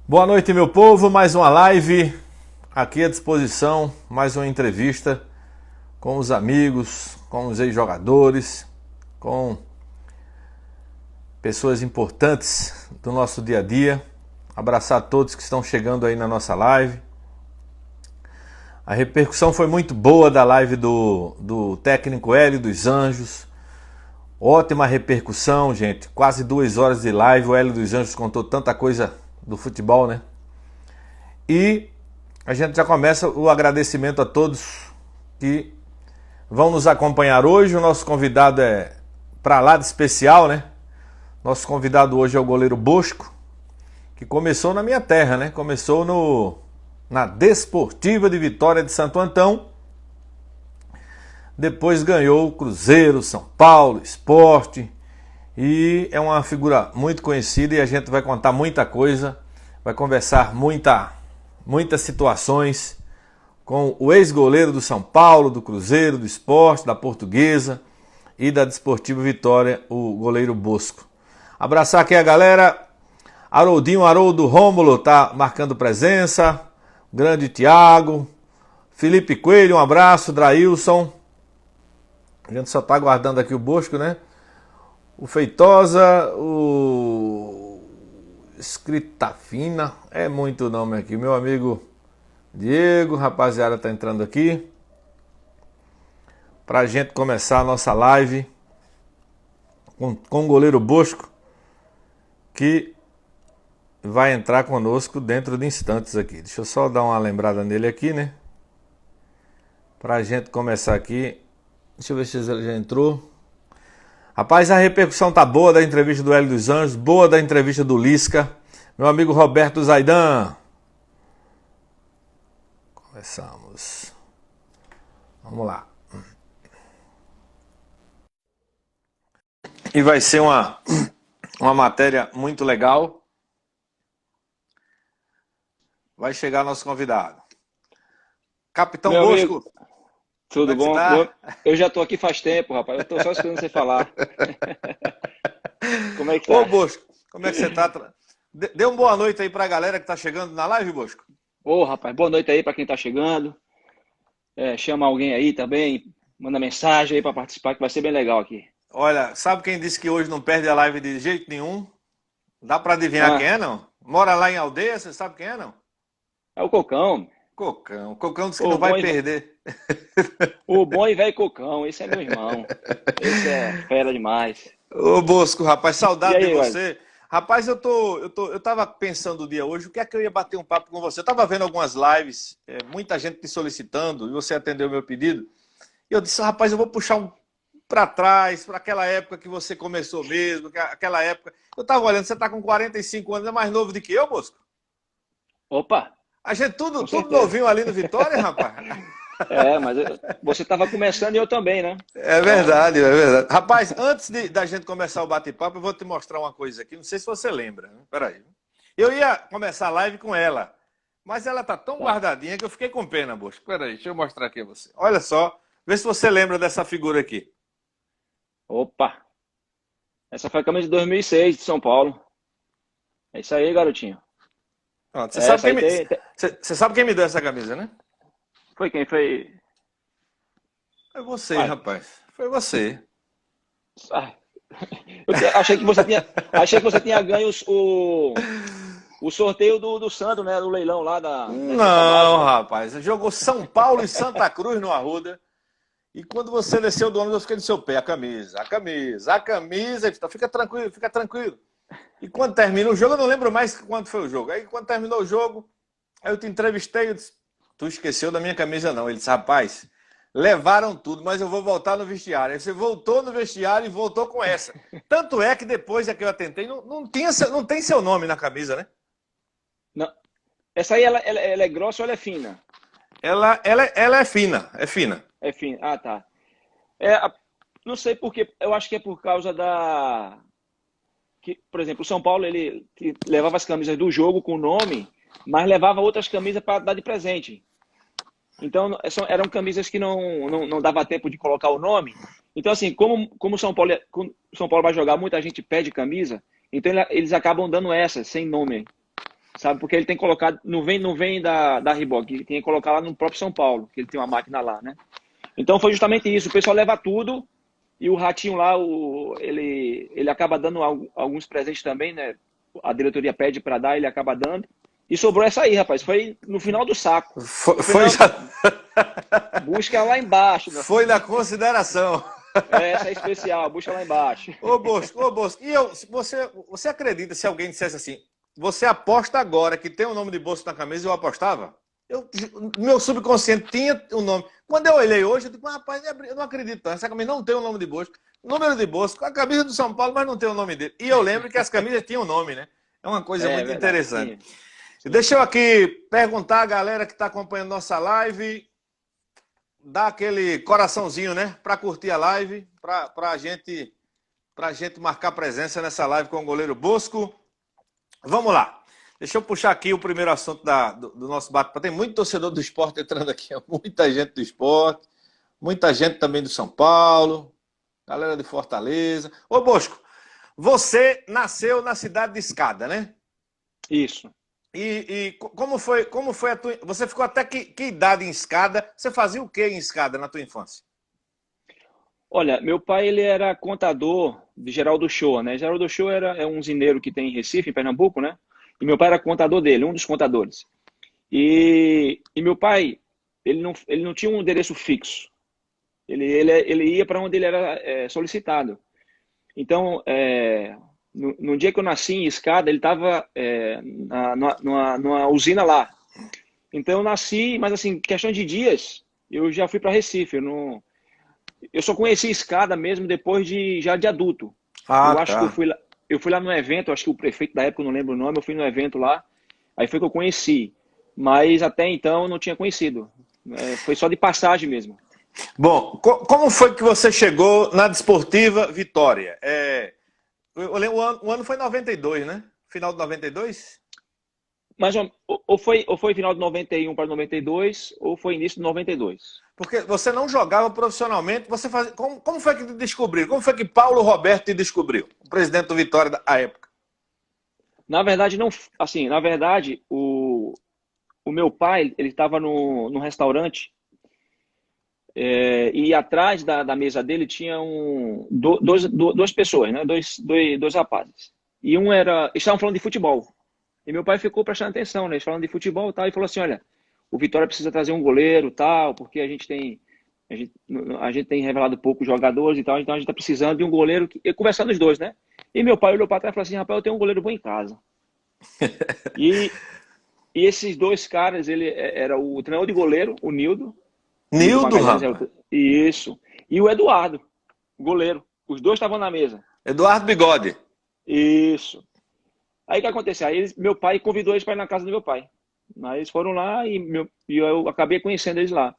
Boa noite, meu povo. Mais uma live aqui à disposição. Mais uma entrevista com os amigos, com os ex-jogadores, com pessoas importantes do nosso dia a dia. Abraçar todos que estão chegando aí na nossa live. A repercussão foi muito boa da live do técnico Hélio dos Anjos. Ótima repercussão, gente. Quase 2 horas de live. O Hélio dos Anjos contou tanta coisa do futebol, né? E a gente já começa o agradecimento a todos que vão nos acompanhar hoje. O nosso convidado é pra lá de especial, né? Nosso convidado hoje é o goleiro Bosco, que começou na minha terra, né? Começou na Desportiva de Vitória de Santo Antão. Depois ganhou o Cruzeiro, São Paulo, Sport. E é uma figura muito conhecida e a gente vai contar muita coisa. Vai conversar muitas situações com o ex-goleiro do São Paulo, do Cruzeiro, do Sport, da Portuguesa e da Desportiva Vitória, o goleiro Bosco. Abraçar aqui a galera. Haroldo Rômulo tá marcando presença. Grande Thiago. Felipe Coelho, um abraço. Drailson. A gente só tá aguardando aqui o Bosco, né? O Feitosa, o Escrita Fina, é muito nome aqui. Meu amigo Diego, rapaziada, tá entrando aqui. Pra gente começar a nossa live com o goleiro Bosco, que vai entrar conosco dentro de instantes aqui. Deixa eu só dar uma lembrada nele aqui, né? Pra gente começar aqui. Deixa eu ver se ele já entrou. Rapaz, a repercussão tá boa da entrevista do Hélio dos Anjos, boa da entrevista do Lisca. Meu amigo Roberto Zaidan. Começamos. Vamos lá. E vai ser uma matéria muito legal. Vai chegar nosso convidado. Capitão Meu Bosco. amigo, tudo bom? Tá? Eu já tô aqui faz tempo, rapaz. Eu tô só escutando você falar. Como é que Ô, tá? Bosco, como é que você tá? Dê uma boa noite aí pra galera que tá chegando na live, Bosco. Ô, rapaz, boa noite aí pra quem tá chegando. Chama alguém aí também, manda mensagem aí pra participar, que vai ser bem legal aqui. Olha, sabe quem disse que hoje não perde a live de jeito nenhum? Dá pra adivinhar quem Ah, é, não? Mora lá em Aldeia, você sabe quem é, não? é o Cocão. Cocão. Cocão disse que O não vai bom perder. o bom e velho Cocão, esse é meu irmão. Esse é fera demais. Ô, Bosco, rapaz, E saudade de aí, velho? você. Rapaz, eu tava pensando o dia hoje, o que é que eu ia bater um papo com você? Eu tava vendo algumas lives, muita gente te solicitando, e você atendeu o meu pedido. E eu disse, rapaz, eu vou puxar um pra trás, para aquela época que você começou mesmo, aquela época. Eu tava olhando, você tá com 45 anos, é mais novo do que eu, Bosco? Opa, A gente com tudo certeza. novinho ali no Vitória, rapaz. Mas você tava começando e eu também, né? É Então, verdade, é verdade. Rapaz, antes da gente começar o bate-papo, eu vou te mostrar uma coisa aqui. Não sei se você lembra. Né? Peraí. Eu ia começar a live com ela, mas ela tá tão tá. guardadinha que eu fiquei com pena, Bosco. Peraí, deixa eu mostrar aqui a você. Olha só, vê se você lembra dessa figura aqui. Opa! Essa foi a camisa de 2006 de São Paulo. É isso aí, garotinho. Pronto, Essa aí você sabe quem me deu essa camisa, né? foi quem foi. Foi você, Uai, rapaz. Foi você. ah, achei que você tinha ganho o sorteio do Sandro, né? Do leilão lá da cesta Não, básica. rapaz. Jogou São Paulo e Santa Cruz no Arruda. E quando você desceu do ônibus, eu fiquei no seu pé. A camisa. Fica tranquilo, fica tranquilo. E quando termina o jogo, eu não lembro mais quando foi o jogo. Aí quando terminou o jogo, aí eu te entrevistei, eu disse, tu esqueceu da minha camisa não. Ele disse, rapaz, levaram tudo, mas eu vou voltar no vestiário. Aí você voltou no vestiário e voltou com essa. Tanto é que depois que eu atentei, não tem seu nome na camisa, né? Não, essa aí ela é grossa ou ela é fina? Ela é fina, é fina. É fina. Ah, tá. É, não sei por quê. Eu acho que é por causa da. Que, por exemplo, o São Paulo ele levava as camisas do jogo com o nome, mas levava outras camisas para dar de presente. Então, eram camisas que não dava tempo de colocar o nome. Então, assim, como o São Paulo vai jogar, muita gente pede camisa, então eles acabam dando essa, sem nome. sabe? Porque ele tem colocado, não vem da Reebok, ele tem que colocar lá no próprio São Paulo, que ele tem uma máquina lá, né? Então foi justamente isso, o pessoal leva tudo e o Ratinho lá, ele acaba dando alguns presentes também, né? A diretoria pede para dar, ele acaba dando. E sobrou essa aí, rapaz, foi no final do saco. Foi, No foi final, já... busca lá embaixo, meu Foi filho. na consideração. Essa é especial, busca lá embaixo. Ô Bosco, e você acredita se alguém dissesse assim, você aposta agora que tem o nome de Bosco na camisa, eu apostava? Meu subconsciente tinha o nome. Quando eu olhei hoje, eu digo, rapaz, eu não acredito, essa camisa não tem o nome de Bosco. Número de Bosco, a camisa do São Paulo, mas não tem o nome dele. E eu lembro que as camisas tinham nome, né? É uma coisa É muito verdade, interessante. sim. Sim. Deixa eu aqui perguntar à galera que está acompanhando nossa live, dar aquele coraçãozinho, né? Para curtir a live, para a gente marcar presença nessa live com o goleiro Bosco. Vamos lá. Deixa eu puxar aqui o primeiro assunto do nosso bate-papo. Tem muito torcedor do esporte entrando aqui, muita gente do esporte, muita gente também do São Paulo, galera de Fortaleza. Ô Bosco, você nasceu na cidade de Escada, né? Isso. E como foi a tua... Você ficou até que idade em Escada? Você fazia o que em Escada na tua infância? Olha, meu pai ele era contador de Geraldo Show, né? Geraldo Show é um usineiro que tem em Recife, em Pernambuco, né? E meu pai era contador dele, um dos contadores. E meu pai, ele não tinha um endereço fixo. Ele ia para onde ele era solicitado. Então, no dia que eu nasci em Escada, ele estava numa usina lá. Então eu nasci, mas assim, questão de dias, eu já fui para Recife. Eu só conheci Escada mesmo depois já de adulto. Ah, Eu acho que tá. eu fui lá no evento, acho que o prefeito da época, eu não lembro o nome, eu fui no evento lá, aí foi que eu conheci. Mas até então eu não tinha conhecido. Foi só de passagem mesmo. Bom, como foi que você chegou na Desportiva Vitória? Eu lembro, o ano foi 92, né? Final de 92? Mas ou foi final de 91 para 92, ou foi início de 92. Porque você não jogava profissionalmente, você fazia... Como foi que te descobriu? Como foi que Paulo Roberto te descobriu? O presidente do Vitória da época. Na verdade, não, assim, na verdade, o meu pai, ele estava no restaurante, e atrás da mesa dele tinha duas pessoas, né? Dois rapazes. E eles estavam falando de futebol. E meu pai ficou prestando atenção, né? Eles falando de futebol e tal, e falou assim, olha, o Vitória precisa trazer um goleiro tal, porque a gente tem revelado poucos jogadores e tal, então a gente está precisando de um goleiro, conversando os dois, né? E meu pai olhou para trás e falou assim, rapaz, eu tenho um goleiro bom em casa. E, e esses dois caras, ele era o treinador de goleiro, o Nildo Nildo, Magalhães, rapaz. isso, e o Eduardo, o goleiro. Os dois estavam na mesa. Eduardo Bigode. Isso. Aí o que aconteceu? Aí meu pai convidou eles para ir na casa do meu pai. Aí eles foram lá e eu acabei conhecendo eles lá.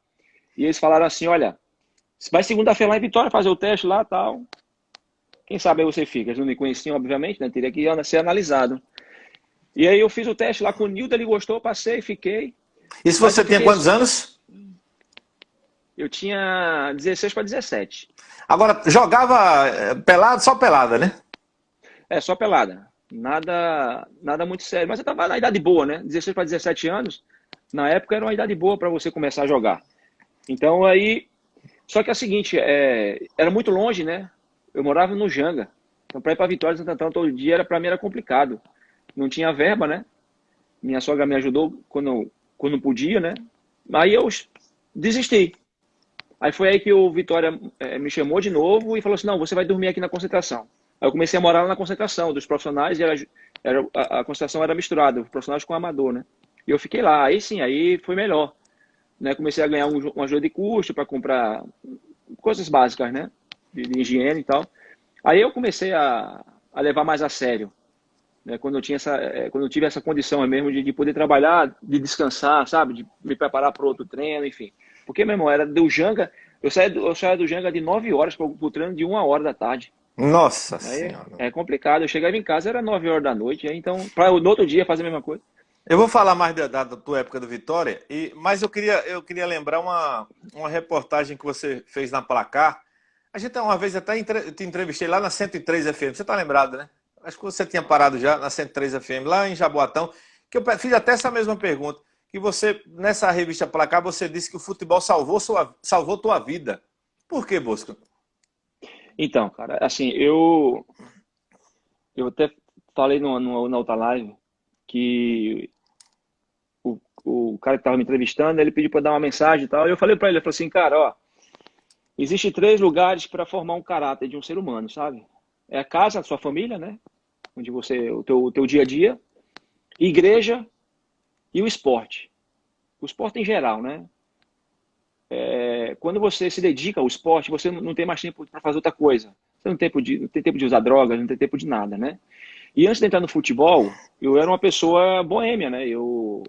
E eles falaram assim, olha, vai segunda-feira lá em Vitória fazer o teste lá e tal. Quem sabe aí você fica. Eles não me conheciam, obviamente, né? Teria que ser analisado. E aí eu fiz o teste lá com o Nildo, ele gostou, passei, fiquei. Isso Mas você eu tinha fiquei... quantos anos? Eu tinha 16 para 17. Agora, jogava pelado, só pelada, né? Só pelada. Nada muito sério. Mas eu tava na idade boa, né? 16 para 17 anos. Na época era uma idade boa para você começar a jogar. Então aí... Só que é o seguinte, era muito longe, né? Eu morava no Janga. Então para ir para Vitória de Santo Antão todo dia, para mim era complicado. Não tinha verba, né? Minha sogra me ajudou quando podia, né? Aí eu desisti. Aí foi aí que o Vitória me chamou de novo e falou assim, não, você vai dormir aqui na concentração. Aí eu comecei a morar lá na concentração dos profissionais e a concentração era misturada, profissionais com amador, né? E eu fiquei lá. Aí sim, aí foi melhor. Né? Comecei a ganhar uma ajuda de custo para comprar coisas básicas, né? De higiene e tal. Aí eu comecei a levar mais a sério. Né? Quando eu tive essa condição mesmo de poder trabalhar, de descansar, sabe? De me preparar para outro treino, enfim. Porque, meu irmão, era do Janga, eu saía do Janga de 9 horas para o treino de 1 hora da tarde. Nossa Aí Senhora. é complicado. Eu chegava em casa, era 9 horas da noite, aí, então, para no outro dia fazer a mesma coisa. Eu vou falar mais da tua época do Vitória, mas eu queria lembrar uma reportagem que você fez na Placar. A gente uma vez até te entrevistei lá na 103 FM, você tá lembrado, né? Acho que você tinha parado já na 103 FM, lá em Jaboatão. que eu fiz até essa mesma pergunta, que você, nessa revista Placar, você disse que o futebol salvou tua vida. Por que, Bosco? Então, cara, assim, eu até falei na outra live que o cara que estava me entrevistando, ele pediu para dar uma mensagem e tal, e eu falei para ele, eu falei assim, cara, ó, existe 3 lugares para formar um caráter de um ser humano, sabe? É a casa, a sua família, né? Onde você, o teu dia a dia, igreja e o esporte. O esporte em geral, né? Quando você se dedica ao esporte, você não tem mais tempo para fazer outra coisa. Você não tem tempo de usar drogas, não tem tempo de nada, né? E antes de entrar no futebol, eu era uma pessoa boêmia, né? Eu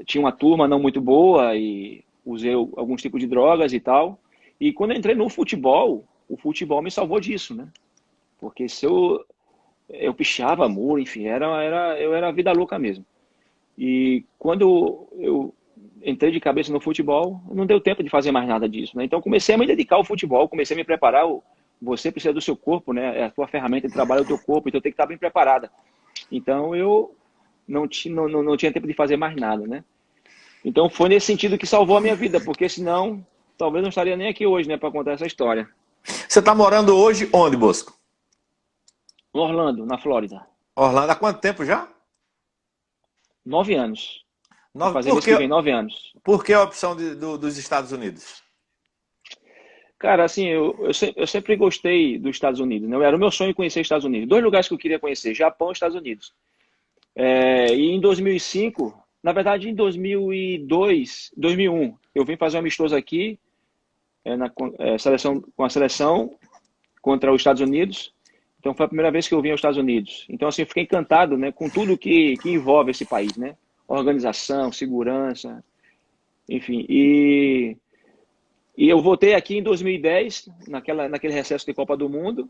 tinha uma turma não muito boa e usei alguns tipos de drogas e tal. E quando eu entrei no futebol, o futebol me salvou disso, né? Porque se eu pichava muro, enfim, eu era vida louca mesmo. E quando eu entrei de cabeça no futebol, não deu tempo de fazer mais nada disso, né? Então comecei a me dedicar ao futebol, comecei a me preparar. Você precisa do seu corpo, né? É a tua ferramenta de trabalho, é o teu corpo, então tem que estar bem preparada. Então eu não tinha tempo de fazer mais nada, né? Então foi nesse sentido que salvou a minha vida, porque senão talvez não estaria nem aqui hoje, né, para contar essa história. Você está morando hoje onde, Bosco? Em Orlando, na Flórida. Orlando, há quanto tempo já? 9 anos. Vai fazer Por mês que que, vem 9 anos. por que a opção dos Estados Unidos? Cara, assim, eu sempre gostei dos Estados Unidos, né? Era o meu sonho conhecer os Estados Unidos. 2 lugares que eu queria conhecer, Japão e Estados Unidos. E em 2005, na verdade em 2002, 2001, eu vim fazer um amistoso aqui com a seleção contra os Estados Unidos. Então foi a primeira vez que eu vim aos Estados Unidos. Então assim, eu fiquei encantado, né, com tudo que envolve esse país, né? Organização, segurança, enfim. E eu voltei aqui em 2010, naquele recesso de Copa do Mundo.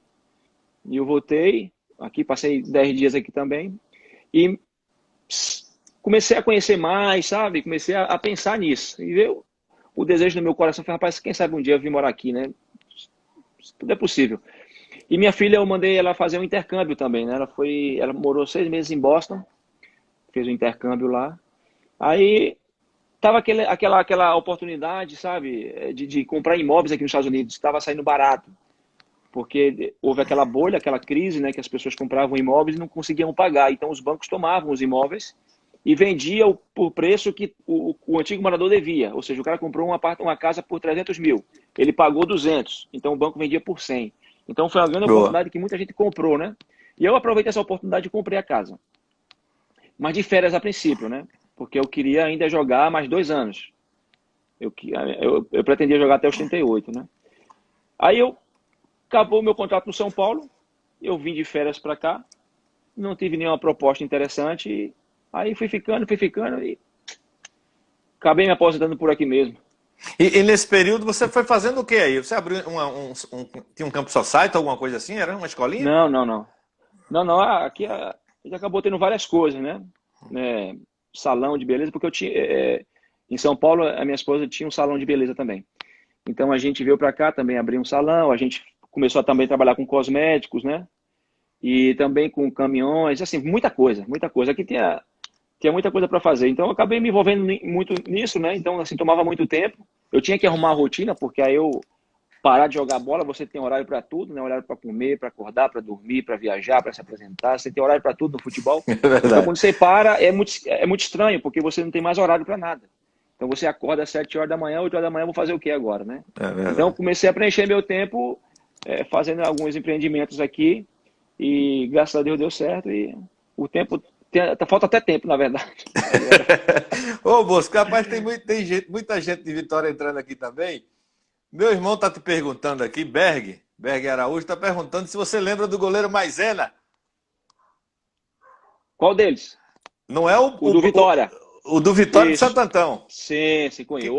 E eu voltei aqui, passei 10 dias aqui também. E comecei a conhecer mais, sabe? Comecei a pensar nisso. E veio o desejo no meu coração, foi, rapaz, quem sabe um dia eu vim morar aqui, né? Se tudo é possível. E minha filha, eu mandei ela fazer um intercâmbio também, né? Ela morou 6 meses em Boston, fez um intercâmbio lá. Aí tava aquela oportunidade, sabe, de comprar imóveis aqui nos Estados Unidos. Estava saindo barato, porque houve aquela bolha, aquela crise, né, que as pessoas compravam imóveis e não conseguiam pagar. Então os bancos tomavam os imóveis e vendiam por preço que o antigo morador devia. Ou seja, o cara comprou uma casa por 300 mil, ele pagou 200, então o banco vendia por 100. Então foi uma grande Boa. oportunidade que muita gente comprou, né? E eu aproveitei essa oportunidade e comprei a casa. Mas de férias a princípio, né? Porque eu queria ainda jogar mais 2 anos. Eu pretendia jogar até os 38, né? Aí acabou o meu contrato no São Paulo, eu vim de férias para cá, não tive nenhuma proposta interessante, aí fui ficando e acabei me aposentando por aqui mesmo. E nesse período você foi fazendo o que aí? Você abriu tinha um campo society, alguma coisa assim? Era uma escolinha? Não, não, não. Não, não, aqui a gente acabou tendo várias coisas, né? Salão de beleza, porque eu tinha... em São Paulo, a minha esposa tinha um salão de beleza também. Então a gente veio para cá também abrir um salão, a gente começou a também trabalhar com cosméticos, né? E também com caminhões, assim, muita coisa, muita coisa. Aqui tinha muita coisa para fazer. Então eu acabei me envolvendo muito nisso, né? Então, assim, tomava muito tempo. Eu tinha que arrumar a rotina, porque aí eu parar de jogar bola, você tem horário para tudo, né? Horário para comer, para acordar, para dormir, para viajar, para se apresentar. Você tem horário para tudo no futebol. É verdade. Então, quando você para, é muito estranho, porque você não tem mais horário para nada. Então, você acorda às 7 horas da manhã, 8 horas da manhã, vou fazer o que agora, né? É verdade. Então, eu comecei a preencher meu tempo fazendo alguns empreendimentos aqui e, graças a Deus, deu certo e o tempo... Falta até tempo, na verdade. Ô, Bosco, rapaz, tem muita gente de Vitória entrando aqui também. Meu irmão tá te perguntando aqui, Berg Araújo, tá perguntando se você lembra do goleiro Maisena. Qual deles? Não é O do Vitória. O do Vitória de Isso. Santo Antão. Sim, conheço.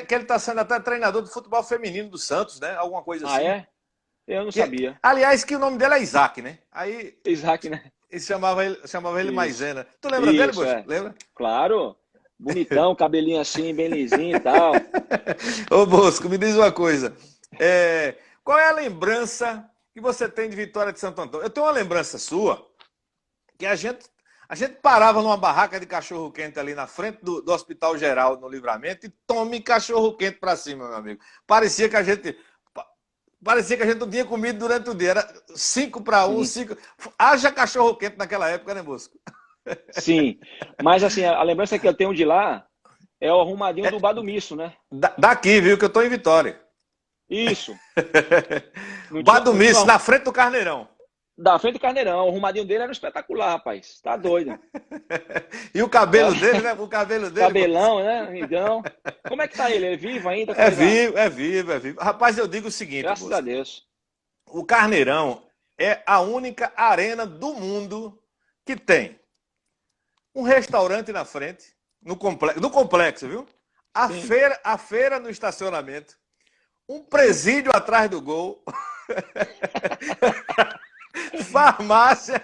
Que ele tá sendo até treinador do futebol feminino do Santos, né? Alguma coisa assim. Ah, é? Eu não sabia. Aliás, que o nome dele é Isaac, né? Aí Isaac, né? ele chamava ele Isso. Maisena. Tu lembra dele, Bosco? Lembra? Claro. Bonitão, cabelinho assim, bem lisinho e tal. Ô, Bosco, me diz uma coisa. Qual é a lembrança que você tem de Vitória de Santo Antão? Eu tenho uma lembrança sua que a gente A gente parava numa barraca de cachorro-quente ali na frente do Hospital Geral, no Livramento, e tome cachorro-quente pra cima, meu amigo. Parecia que a gente não tinha comido durante o dia. Era 5 para 1, Sim, 5. Haja cachorro-quente naquela época, né, Bosco? sim. Mas assim, a lembrança que eu tenho de lá é o arrumadinho do Bar do Misso, né? Daqui, viu, que eu tô em Vitória. Isso. Não tinha, não tinha Badumice, na frente do Carneirão. da frente do Carneirão. O arrumadinho dele era espetacular, rapaz. Tá doido. E o cabelo dele, né? O cabelo dele. Cabelão, né? Então, como é que tá ele? Ele é vivo ainda? Como É ele tá? vivo, é vivo, é vivo. Rapaz, eu digo o seguinte, Graças a Bosco. Deus. O Carneirão é a única arena do mundo que tem um restaurante na frente, no complexo, viu? Sim. A feira no estacionamento, um presídio atrás do gol, farmácia,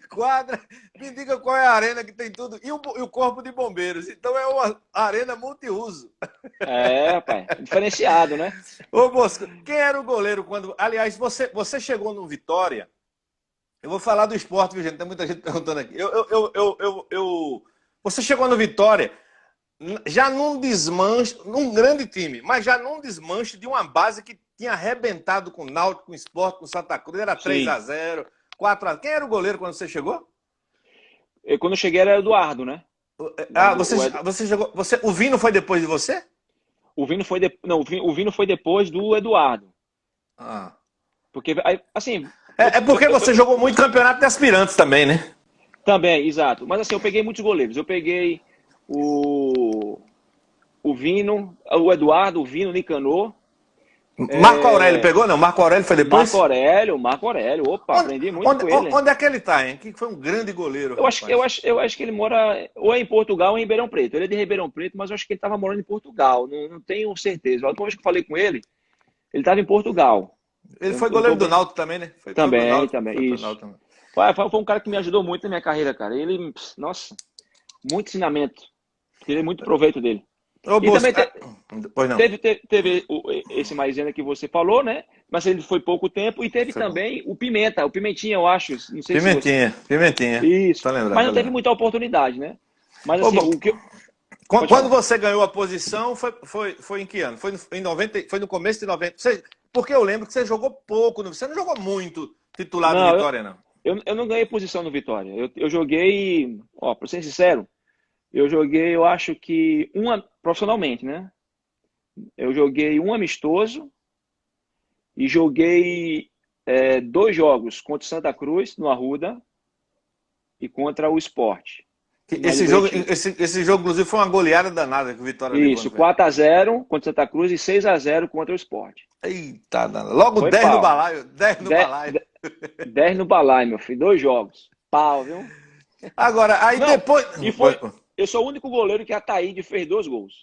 quadra. Me diga qual é a arena que tem tudo. E o corpo de bombeiros. Então é uma arena multiuso. É, rapaz. Diferenciado, né? Ô, Bosco, quem era o goleiro quando. Aliás, você chegou no Vitória. Eu vou falar do esporte, viu, gente? Tem muita gente perguntando aqui. Você chegou no Vitória já num desmanche, num grande time, mas já num desmanche de uma base que tinha arrebentado com o Náutico, com o Sport, com o Santa Cruz. Era Sim. 3-0, 4-0. Quem era o goleiro quando você chegou? Quando eu cheguei era Eduardo, né? Ah, O você chegou. O Vino foi depois de você? O Vino foi não, o Vino foi depois do Eduardo. Ah. Porque, assim, É porque você jogou muito campeonato de aspirantes também, né? também, exato. Mas assim, eu peguei muitos goleiros. Eu peguei o, o Vino, o Eduardo, o Vino, o Nicanor, Marco Aurélio pegou, não? Marco Aurélio foi depois? Marco Aurélio. Opa, aprendi muito com ele. Onde é que ele tá, hein? Que foi um grande goleiro, rapaz. Eu acho que ele mora ou é em Portugal ou em Ribeirão Preto. Ele é de Ribeirão Preto, mas eu acho que ele estava morando em Portugal. Não tenho certeza. A última vez que eu falei com ele, ele estava em Portugal. Ele foi goleiro do Náutico também, né? Foi pro Também, Náutico, também, foi pro isso. Náutico também. Foi um cara que me ajudou muito na minha carreira, cara. Ele, nossa, muito ensinamento. Tirei muito proveito dele. Ô, E também Bosco, pois não. teve esse Maisena que você falou, né? Mas ele foi pouco tempo. E teve Foi bom. também o Pimenta, o Pimentinha, eu acho. Não sei se você... Pimentinha. Isso. Tá lembrado, Mas não tá teve lembrado. muita oportunidade, né? Mas Ô, assim, o que eu... Pode Quando falar. você ganhou a posição, foi em que ano? Em 90, foi no começo de 90. Porque eu lembro que você jogou pouco, você não jogou muito titular do Não, Vitória, não. eu não ganhei posição no Vitória. Eu joguei, ó, pra ser sincero, eu joguei, eu acho que profissionalmente, né? Eu joguei um amistoso e joguei 2 jogos contra o Santa Cruz, no Arruda, e contra o Sport. Esse jogo, inclusive, foi uma goleada danada que o Vitória levou. Isso, 4-0 contra o Santa Cruz e 6-0 contra o Sport. Eita, danada. Logo Foi 10 no pau. balaio. 10 no 10, balaio. 10 no balaio, meu filho. 2 jogos. Pau, viu? Agora, aí Não, depois. e foi. Eu sou o único goleiro que a Ataíde fez 2 gols.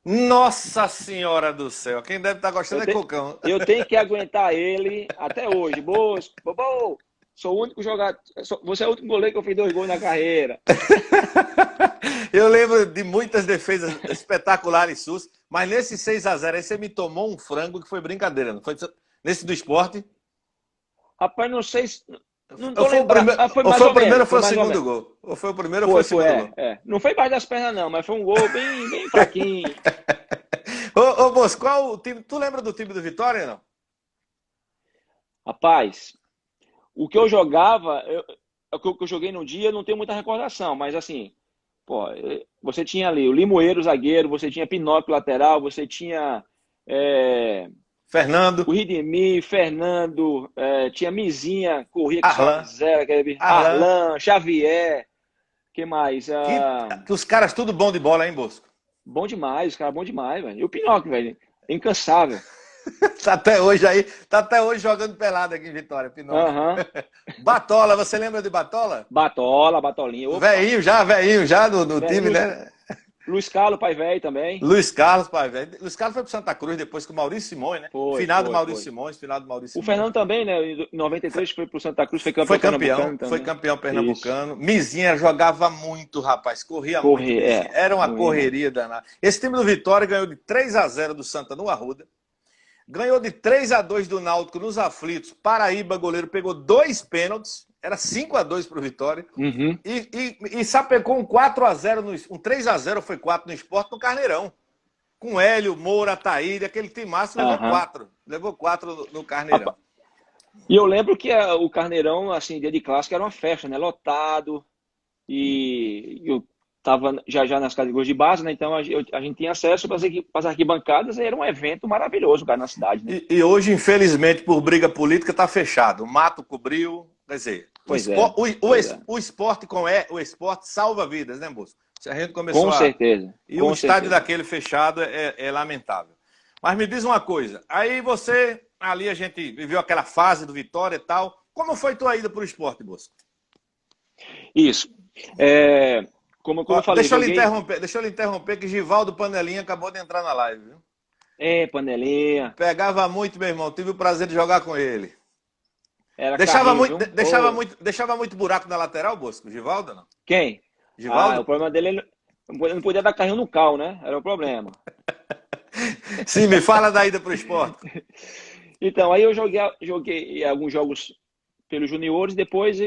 Nossa Senhora do céu. Quem deve estar gostando é Cocão. Eu tenho que aguentar ele até hoje. Bosco, Bobô, sou o único jogador. Você é o único goleiro que eu fiz 2 gols na carreira. Eu lembro de muitas defesas espetaculares suas, mas nesse 6-0 aí você me tomou um frango que foi brincadeira, não foi? Nesse do esporte? Rapaz, não sei se. Não tô Ou foi o lembrando. primeiro, Foi ou mais foi ou o primeiro ou menos. foi o Mais ou segundo menos. gol? Ou foi o primeiro ou foi o segundo gol? Não foi embaixo das pernas, não, mas foi um gol bem fraquinho. Ô, Bosco, qual o time? Tu lembra do time do Vitória, não? Rapaz, o que eu jogava, o que eu joguei no dia, eu não tenho muita recordação, mas assim, pô, você tinha ali o Limoeiro, zagueiro, você tinha Pinóquio, lateral, você tinha Fernando, o Ridemir, Fernando, tinha Mizinha, corria Arlan, Arlan, Xavier, que mais? que os caras tudo bom de bola, hein, Bosco? Bom demais, os caras bom demais, velho. E o Pinóquio, velho, incansável. Tá até hoje jogando pelado aqui em Vitória, Pinóquio. Aham. Batola, você lembra de Batola? Batolinha. Opa. Velhinho já do time, né? Luiz Carlos, pai velho também. Luiz Carlos, pai velho. Luiz Carlos foi pro Santa Cruz depois com o Maurício Simões, né? Final do Maurício Simões. O Fernando também, né? Em 93 foi pro Santa Cruz, foi campeão pernambucano também. Foi campeão pernambucano. Isso. Mizinha jogava muito, rapaz. Corria muito. Era uma correria danada. Esse time do Vitória ganhou de 3-0 do Santa no Arruda. Ganhou de 3-2 do Náutico nos aflitos. Paraíba, goleiro, pegou 2 pênaltis. Era 5-2 pro Vitória. Uhum. E sapecou um 4-0, um 3-0 foi 4 no Sport no Carneirão. Com Hélio, Moura, Ataíde, aquele timaço levou 4. Levou 4 no Carneirão. E eu lembro que o Carneirão, assim, dia de clássico, era uma festa, né? Lotado. E eu tava já nas categorias de base, né? Então a gente tinha acesso para as arquibancadas, e era um evento maravilhoso, cara, na cidade, né? E hoje, infelizmente, por briga política, tá fechado. O mato cobriu, quer dizer, o esporte o esporte salva vidas, né, moço? Se a gente começou com certeza. E o estádio daquele fechado é lamentável. Mas me diz uma coisa, aí você, ali a gente viveu aquela fase do Vitória e tal, como foi tua ida pro esporte, Bosco? Isso. Como eu falei... Deixa eu lhe interromper que Givaldo Panelinha acabou de entrar na live, viu? Panelinha. Pegava muito, meu irmão, tive o prazer de jogar com ele. Deixava muito buraco na lateral, Bosco? Givaldo, não? Quem? Givaldo? O problema dele não podia dar carrinho no cal, né? Era o problema. Sim, me fala da ida pro esporte. Então, aí eu joguei alguns jogos pelos juniores, depois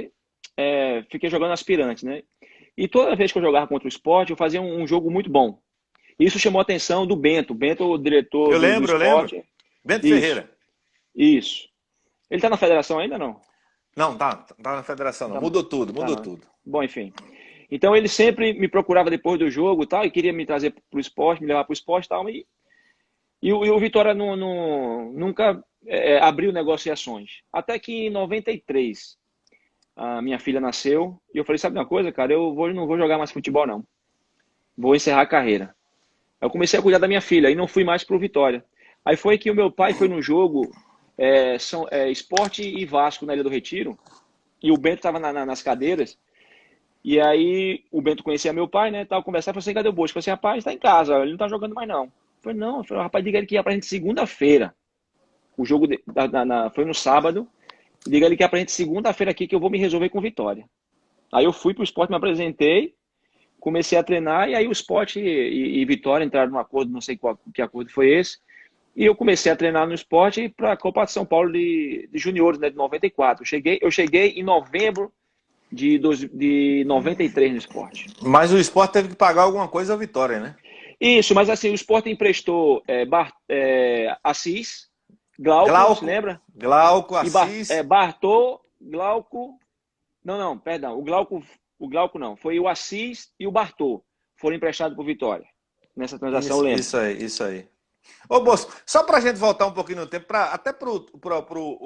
fiquei jogando aspirantes, né? E toda vez que eu jogava contra o esporte, eu fazia um jogo muito bom. Isso chamou a atenção do Bento. Bento, o diretor do esporte. Eu lembro. Bento Ferreira. Isso. Ele tá na federação ainda, não? Não, tá na federação não. Mudou tudo. Bom, enfim. Então ele sempre me procurava depois do jogo, tal, e queria me trazer pro esporte, me levar pro esporte, tal, e o Vitória nunca abriu negociações. Até que em 93 a minha filha nasceu e eu falei, sabe uma coisa, cara, eu não vou jogar mais futebol, não. Vou encerrar a carreira. Eu comecei a cuidar da minha filha e não fui mais pro Vitória. Aí foi que o meu pai foi no jogo Sport e Vasco na Ilha do Retiro, e o Bento estava nas cadeiras, e aí o Bento conhecia meu pai, né, tal, conversar, falou assim, cadê o Bosco? Eu falei assim, rapaz, tá em casa, ele não tá jogando mais não. Eu falei, não, rapaz, diga ele que ia pra gente segunda-feira. O jogo foi no sábado, diga ele que ia pra gente segunda-feira aqui, que eu vou me resolver com Vitória. Aí eu fui pro Sport, me apresentei, comecei a treinar, e aí o Sport e Vitória entraram num acordo, não sei que acordo foi esse, e eu comecei a treinar no Sport para a Copa de São Paulo de juniores, né, de 94. Eu cheguei em novembro de 93 no Sport. Mas o Sport teve que pagar alguma coisa ao Vitória, né? Isso, mas assim, o Sport emprestou Assis, Glauco, lembra? Glauco, Assis. Bartô, Glauco... Não, perdão. O Glauco não. Foi o Assis e o Bartô. Foram emprestados por Vitória. Nessa transação, eu lembro. Isso aí. Ô, Bosco, só pra gente voltar um pouquinho no tempo, até pro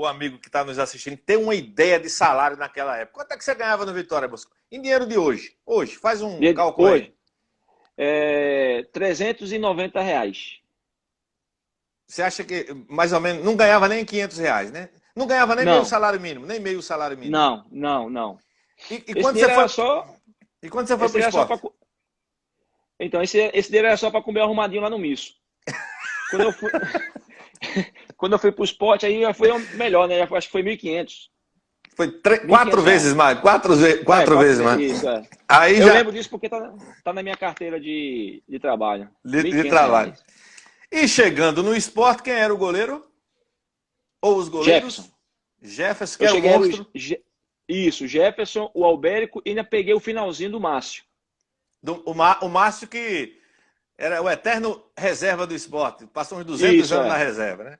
amigo que tá nos assistindo ter uma ideia de salário naquela época. Quanto é que você ganhava no Vitória, Bosco? Em dinheiro de hoje. Hoje, faz um cálculo aí. R$390. Você acha que, mais ou menos, não ganhava nem R$500, né? Não ganhava nem meio salário mínimo, nem meio salário mínimo. Não. E quando você foi... E quando você foi pro esporte? Então, esse dinheiro era só para comer arrumadinho lá no Misso. Quando eu fui pro esporte, aí já foi melhor, né? Acho que foi 1.500. Foi 4 vezes mais. 4 vezes mais. Isso, Aí eu lembro disso porque tá na minha carteira de trabalho. De trabalho. E chegando no esporte, quem era o goleiro? Ou os goleiros? Jefferson, que era o monstro. Isso, Jefferson, o Albérico, e ainda peguei o finalzinho do Márcio. O Márcio que era o eterno reserva do esporte. Passou uns 200 anos na reserva, né?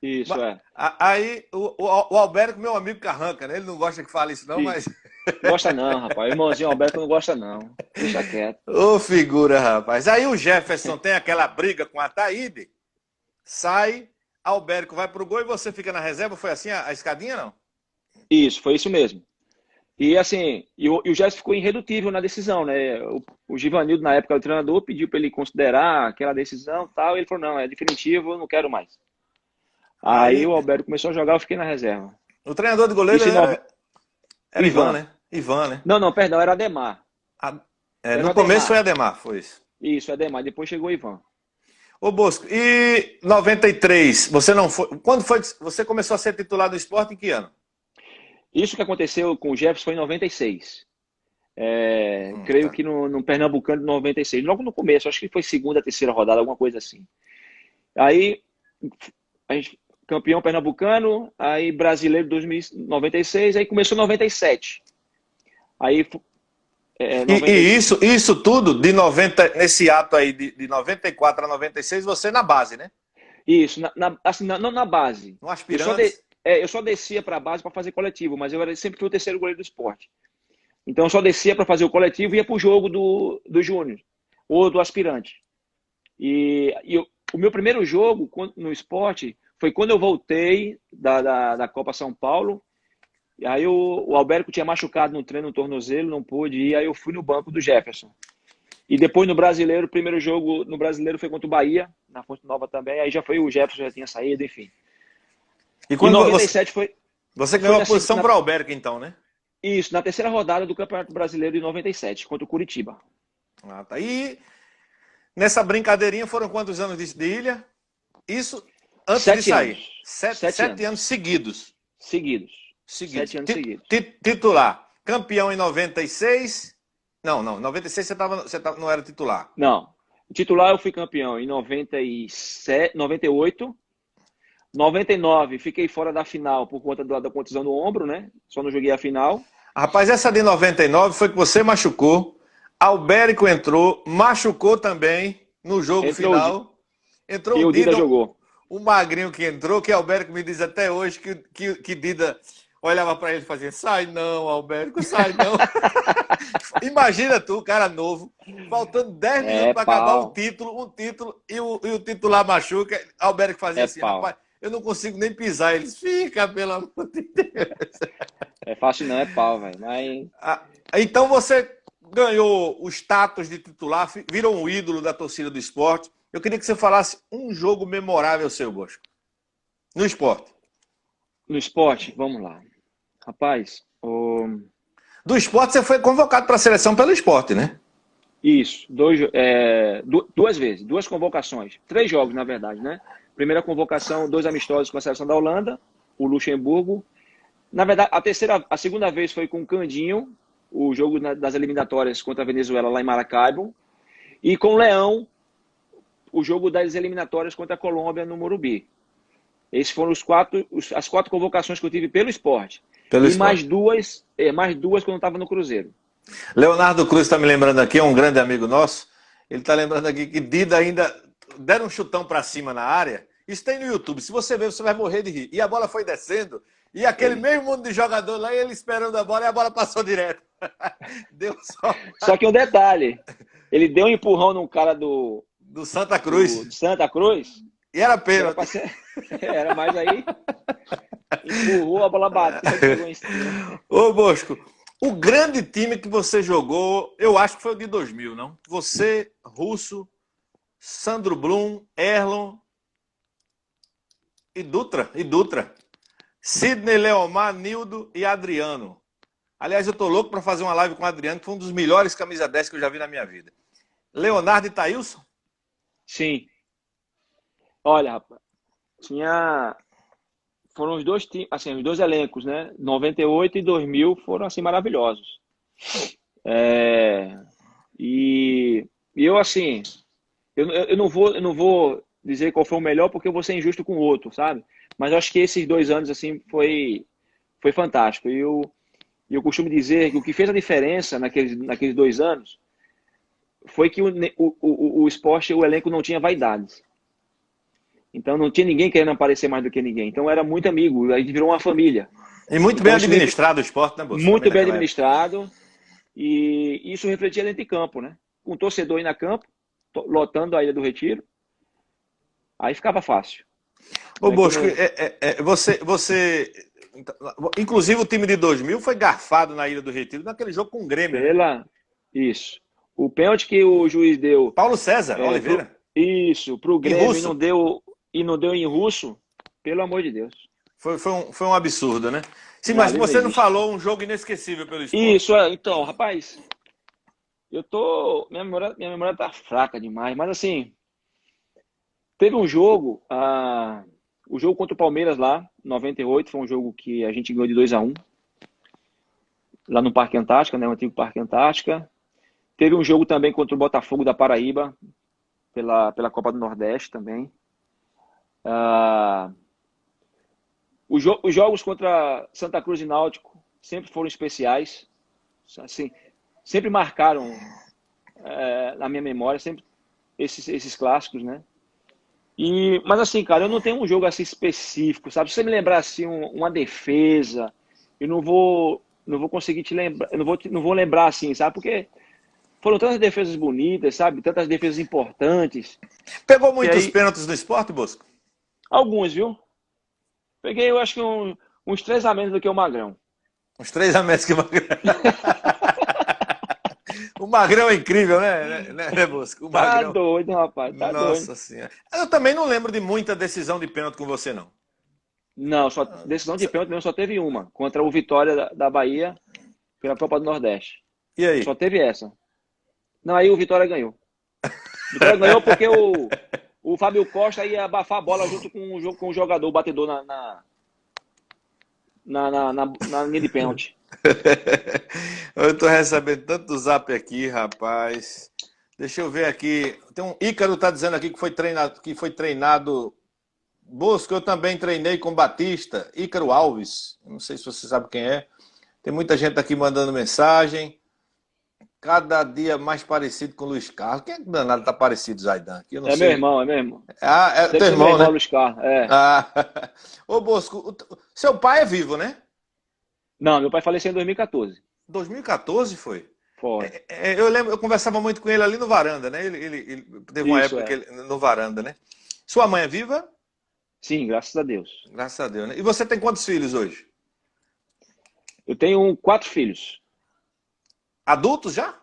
Isso, Aí o Albérico, meu amigo Carranca, né? Ele não gosta que fale isso não, mas... Gosta não, rapaz. O irmãozinho Albérico não gosta não. Deixa quieto. Ô figura, rapaz. Aí o Jefferson tem aquela briga com a Ataíde, sai, Albérico vai pro gol e você fica na reserva. Foi assim a escadinha, não? Isso, foi isso mesmo. E assim, o Jefferson ficou irredutível na decisão, né? O Givanildo, na época, o treinador, pediu para ele considerar aquela decisão e tal. E ele falou, não, é definitivo, eu não quero mais. Aí o Alberto começou a jogar, eu fiquei na reserva. O treinador de goleiro era Ivan, né? Ivan, né? Não, perdão, era Ademar. No começo foi Ademar, foi isso. Isso, Ademar, depois chegou o Ivan. Ô Bosco, e 93, você não foi... Quando foi que você começou a ser titular do esporte, em que ano? Isso que aconteceu com o Jefferson foi em 96. Creio que no Pernambucano de 96. Logo no começo, acho que foi segunda, terceira rodada, alguma coisa assim. Aí, a gente campeão pernambucano, aí brasileiro 2096, aí começou 97. Aí, E, 90, isso tudo de 90, nesse ato aí de 94 a 96, você na base, né? isso, assim, não na base. No aspirantes. Eu só descia para a base para fazer coletivo, mas sempre fui o terceiro goleiro do esporte. Então eu só descia para fazer o coletivo e ia para o jogo do Júnior, ou do aspirante. O meu primeiro jogo no esporte foi quando eu voltei da Copa São Paulo. E aí o Alberto tinha machucado no treino, no tornozelo, não pôde ir. Aí eu fui no banco do Jefferson. E depois no Brasileiro, o primeiro jogo no Brasileiro foi contra o Bahia, na Fonte Nova também. Aí já foi o Jefferson, já tinha saído, enfim. E Em quando 97 você ganhou a posição para o Alberto, então, né? Isso, na terceira rodada do Campeonato Brasileiro de 97, contra o Curitiba. Ah, tá. E nessa brincadeirinha foram quantos anos de ilha? Isso antes 7 de sair. anos. 7 anos seguidos. Seguidos. 7 anos seguidos. Titular. Campeão em 96. Não, 96 você não era titular. Não. Titular eu fui campeão em 97, 98. 99 fiquei fora da final por conta da contusão no ombro, né? Só não joguei a final. Rapaz, essa de 99 foi que você machucou. Albérico entrou, machucou também no jogo final. Entrou e o Dida jogou. O magrinho que entrou, que Albérico me diz até hoje que Dida olhava para ele e fazia: sai não, Albérico, sai não. Imagina tu, cara novo, faltando 10 minutos para acabar um título e o titular machuca. Albérico fazia assim: rapaz, eu não consigo nem pisar. Eles: fica, pelo amor de Deus. É fácil não, é pau, velho. Mas... Então você ganhou o status de titular, virou um ídolo da torcida do esporte. Eu queria que você falasse um jogo memorável seu, Bosco. No esporte. No esporte, vamos lá. Rapaz, do esporte você foi convocado para a seleção pelo esporte, né? Isso, duas vezes, 2 convocações, 3 jogos, na verdade, né? Primeira convocação, 2 amistosos com a seleção da Holanda, o Luxemburgo. Na verdade, a segunda vez foi com o Candinho, o jogo das eliminatórias contra a Venezuela lá em Maracaibo, e com o Leão, o jogo das eliminatórias contra a Colômbia no Morumbi. Esses foram as 4 convocações que eu tive pelo esporte. Mais duas quando eu estava no Cruzeiro. Leonardo Cruz está me lembrando aqui, é um grande amigo nosso. Ele está lembrando aqui que Dida ainda deram um chutão para cima na área. Isso tem no YouTube. Se você ver, você vai morrer de rir. E a bola foi descendo. E aquele mesmo mundo de jogador lá, ele esperando a bola, e a bola passou direto. Deu só. Só que um detalhe. Ele deu um empurrão num cara do Santa Cruz. Do Santa Cruz. E era pênalti. Era, mas aí empurrou, a bola bateu. Ô, Bosco, o grande time que você jogou, eu acho que foi o de 2000, não? Você, Russo, Sandro Blum, Erlon e Dutra. Sidney, Leomar, Nildo e Adriano. Aliás, eu tô louco para fazer uma live com o Adriano, que foi um dos melhores camisa 10 que eu já vi na minha vida. Leonardo e Thailson? Sim. Olha, rapaz, foram os dois assim, os 2 elencos, né? 98 e 2000 foram assim maravilhosos. E eu assim, eu não vou dizer qual foi o melhor porque eu vou ser injusto com o outro, sabe? Mas eu acho que esses 2 anos assim foi fantástico. E eu costumo dizer que o que fez a diferença naqueles 2 anos foi que o esporte, o elenco não tinha vaidades. Então não tinha ninguém querendo aparecer mais do que ninguém. Então era muito amigo, a gente virou uma família. E muito bem administrado o esporte, né, Bolsonaro? Muito bem administrado. E isso refletia dentro de campo, né? Com o torcedor indo a campo, lotando a Ilha do Retiro. Aí ficava fácil. Ô, Bosco, você... Inclusive o time de 2000 foi garfado na Ilha do Retiro naquele jogo com o Grêmio. Isso. O pênalti que o juiz deu... Paulo César Oliveira. Pro Grêmio e não deu em Russo, pelo amor de Deus. Foi um absurdo, né? Sim, mas você não falou um jogo inesquecível pelo esporte. Isso, então, rapaz, minha memória tá fraca demais, mas assim, teve um jogo, o jogo contra o Palmeiras lá, 98, foi um jogo que a gente ganhou de 2-1, lá no Parque Antártica, né, o antigo Parque Antártica. Teve um jogo também contra o Botafogo da Paraíba, pela Copa do Nordeste também. Os jogos contra Santa Cruz e Náutico sempre foram especiais, assim, sempre marcaram na minha memória, sempre esses clássicos, né? Mas assim, cara, eu não tenho um jogo assim específico, sabe? Se você me lembrar assim uma defesa, eu não vou conseguir te lembrar, eu não vou lembrar assim, sabe? Porque foram tantas defesas bonitas, sabe? Tantas defesas importantes. Pegou E muitos aí, pênaltis no esporte, Bosco? alguns, viu? Peguei, eu acho que uns 3 a menos do que o Magrão. Uns 3 a menos que o Magrão. O Magrão é incrível, né, Bosco? O Tá Magrão. doido, rapaz, tá doido. Nossa Senhora. Eu também não lembro de muita decisão de pênalti com você, não. Não, só decisão de pênalti mesmo só teve uma, contra o Vitória da Bahia pela Copa do Nordeste. E Só aí? teve essa. Não, aí o Vitória ganhou. O Vitória ganhou porque o Fábio Costa ia abafar a bola junto com o jogador, o batedor na linha de pênalti. Eu tô recebendo tanto zap aqui, rapaz. Deixa eu ver aqui. Tem um Ícaro tá dizendo aqui que foi treinado. Bosco, eu também treinei com Batista, Ícaro Alves. Eu não sei se você sabe quem é. Tem muita gente aqui mandando mensagem. Cada dia mais parecido com o Luiz Carlos. Quem é que danado tá parecido, Zaidan? Aqui eu não É meu sei. irmão, é meu irmão. Ah, é Deve teu ser meu irmão, irmão, né? Luiz Carlos. É. Ah. Ô, Bosco, seu pai é vivo, né? Não, meu pai faleceu em 2014. 2014 foi? Foi. Eu lembro, eu conversava muito com ele ali no Varanda, né? Ele teve uma Isso, época que é. no Varanda, né? Sua mãe é viva? Sim, graças a Deus. Graças a Deus, né? E você tem quantos filhos hoje? Eu tenho 4 filhos. Adultos já?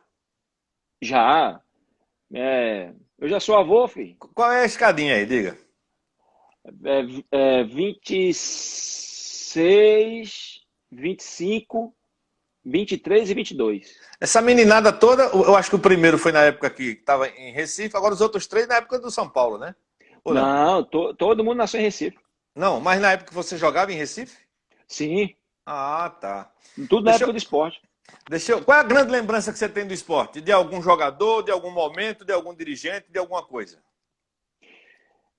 Já. Eu já sou avô, filho. Qual é a escadinha aí, diga? 26, 25, 23 e 22. Essa meninada toda, eu acho que o primeiro foi na época que estava em Recife, agora os outros 3 na época do São Paulo, né? Ou não? Não, todo mundo nasceu em Recife. Não, mas na época que você jogava em Recife? Sim, Ah, tá. tudo na Deixa época eu, do esporte. Qual é a grande lembrança que você tem do esporte? De algum jogador, de algum momento, de algum dirigente, de alguma coisa?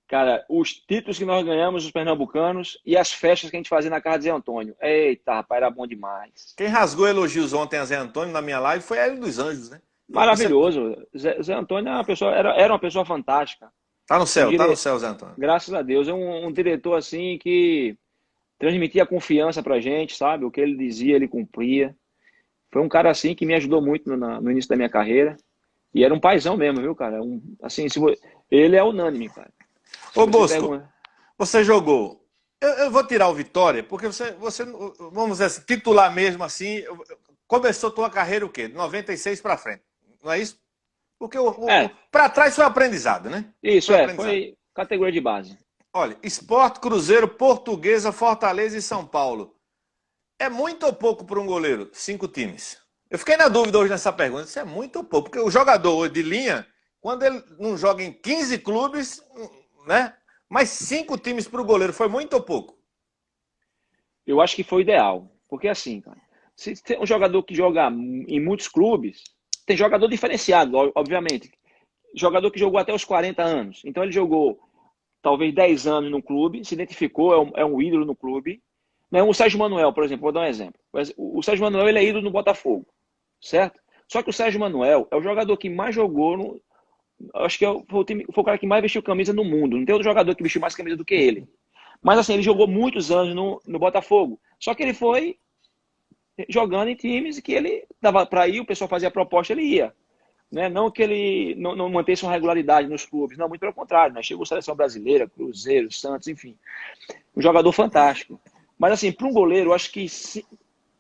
Cara, os títulos que nós ganhamos, os pernambucanos, e as festas que a gente fazia na casa de Zé Antônio. Eita, rapaz, era bom demais. Quem rasgou elogios ontem a Zé Antônio na minha live foi Hélio dos Anjos, né? Você Maravilhoso. Zé Antônio era uma pessoa fantástica. Um tá no dire... céu, Zé Antônio. Graças a Deus. É um diretor assim que transmitia confiança pra gente, sabe? O que ele dizia, ele cumpria. Foi um cara assim que me ajudou muito no início da minha carreira. E era um paizão mesmo, viu, cara? Assim, ele é unânime, cara. Se Ô você Bosco, pergunta. você jogou. Eu vou tirar o Vitória, porque vamos dizer assim, titular mesmo assim, começou tua carreira o quê? De 96 para frente, não é isso? Porque É, para trás foi aprendizado, né? isso Foi aprendizado. foi categoria de base. Olha, Sport, Cruzeiro, Portuguesa, Fortaleza e São Paulo. É muito ou pouco para um goleiro? 5 times. Eu fiquei na dúvida hoje nessa pergunta. Isso é muito ou pouco, porque o jogador de linha, quando ele não joga em 15 clubes, né? Mais 5 times para o goleiro, foi muito ou pouco? Eu acho que foi o ideal. Porque assim, cara, se tem um jogador que joga em muitos clubes, tem jogador diferenciado, obviamente. Jogador que jogou até os 40 anos. Então ele jogou talvez 10 anos no clube, se identificou, é um ídolo no clube. Né? O Sérgio Manuel, por exemplo, vou dar um exemplo. O Sérgio Manuel ele é ídolo no Botafogo, certo? Só que o Sérgio Manuel é o jogador que mais jogou no. Acho que foi o cara que mais vestiu camisa no mundo. Não tem outro jogador que vestiu mais camisa do que ele. Mas assim, ele jogou muitos anos no Botafogo. Só que ele foi jogando em times que ele dava para ir, o pessoal fazia a proposta, ele ia. Né? Não que ele não mantesse uma regularidade nos clubes, não, muito pelo contrário. Né? Chegou a seleção brasileira, Cruzeiro, Santos, enfim. Um jogador fantástico. Mas assim, para um goleiro, eu acho que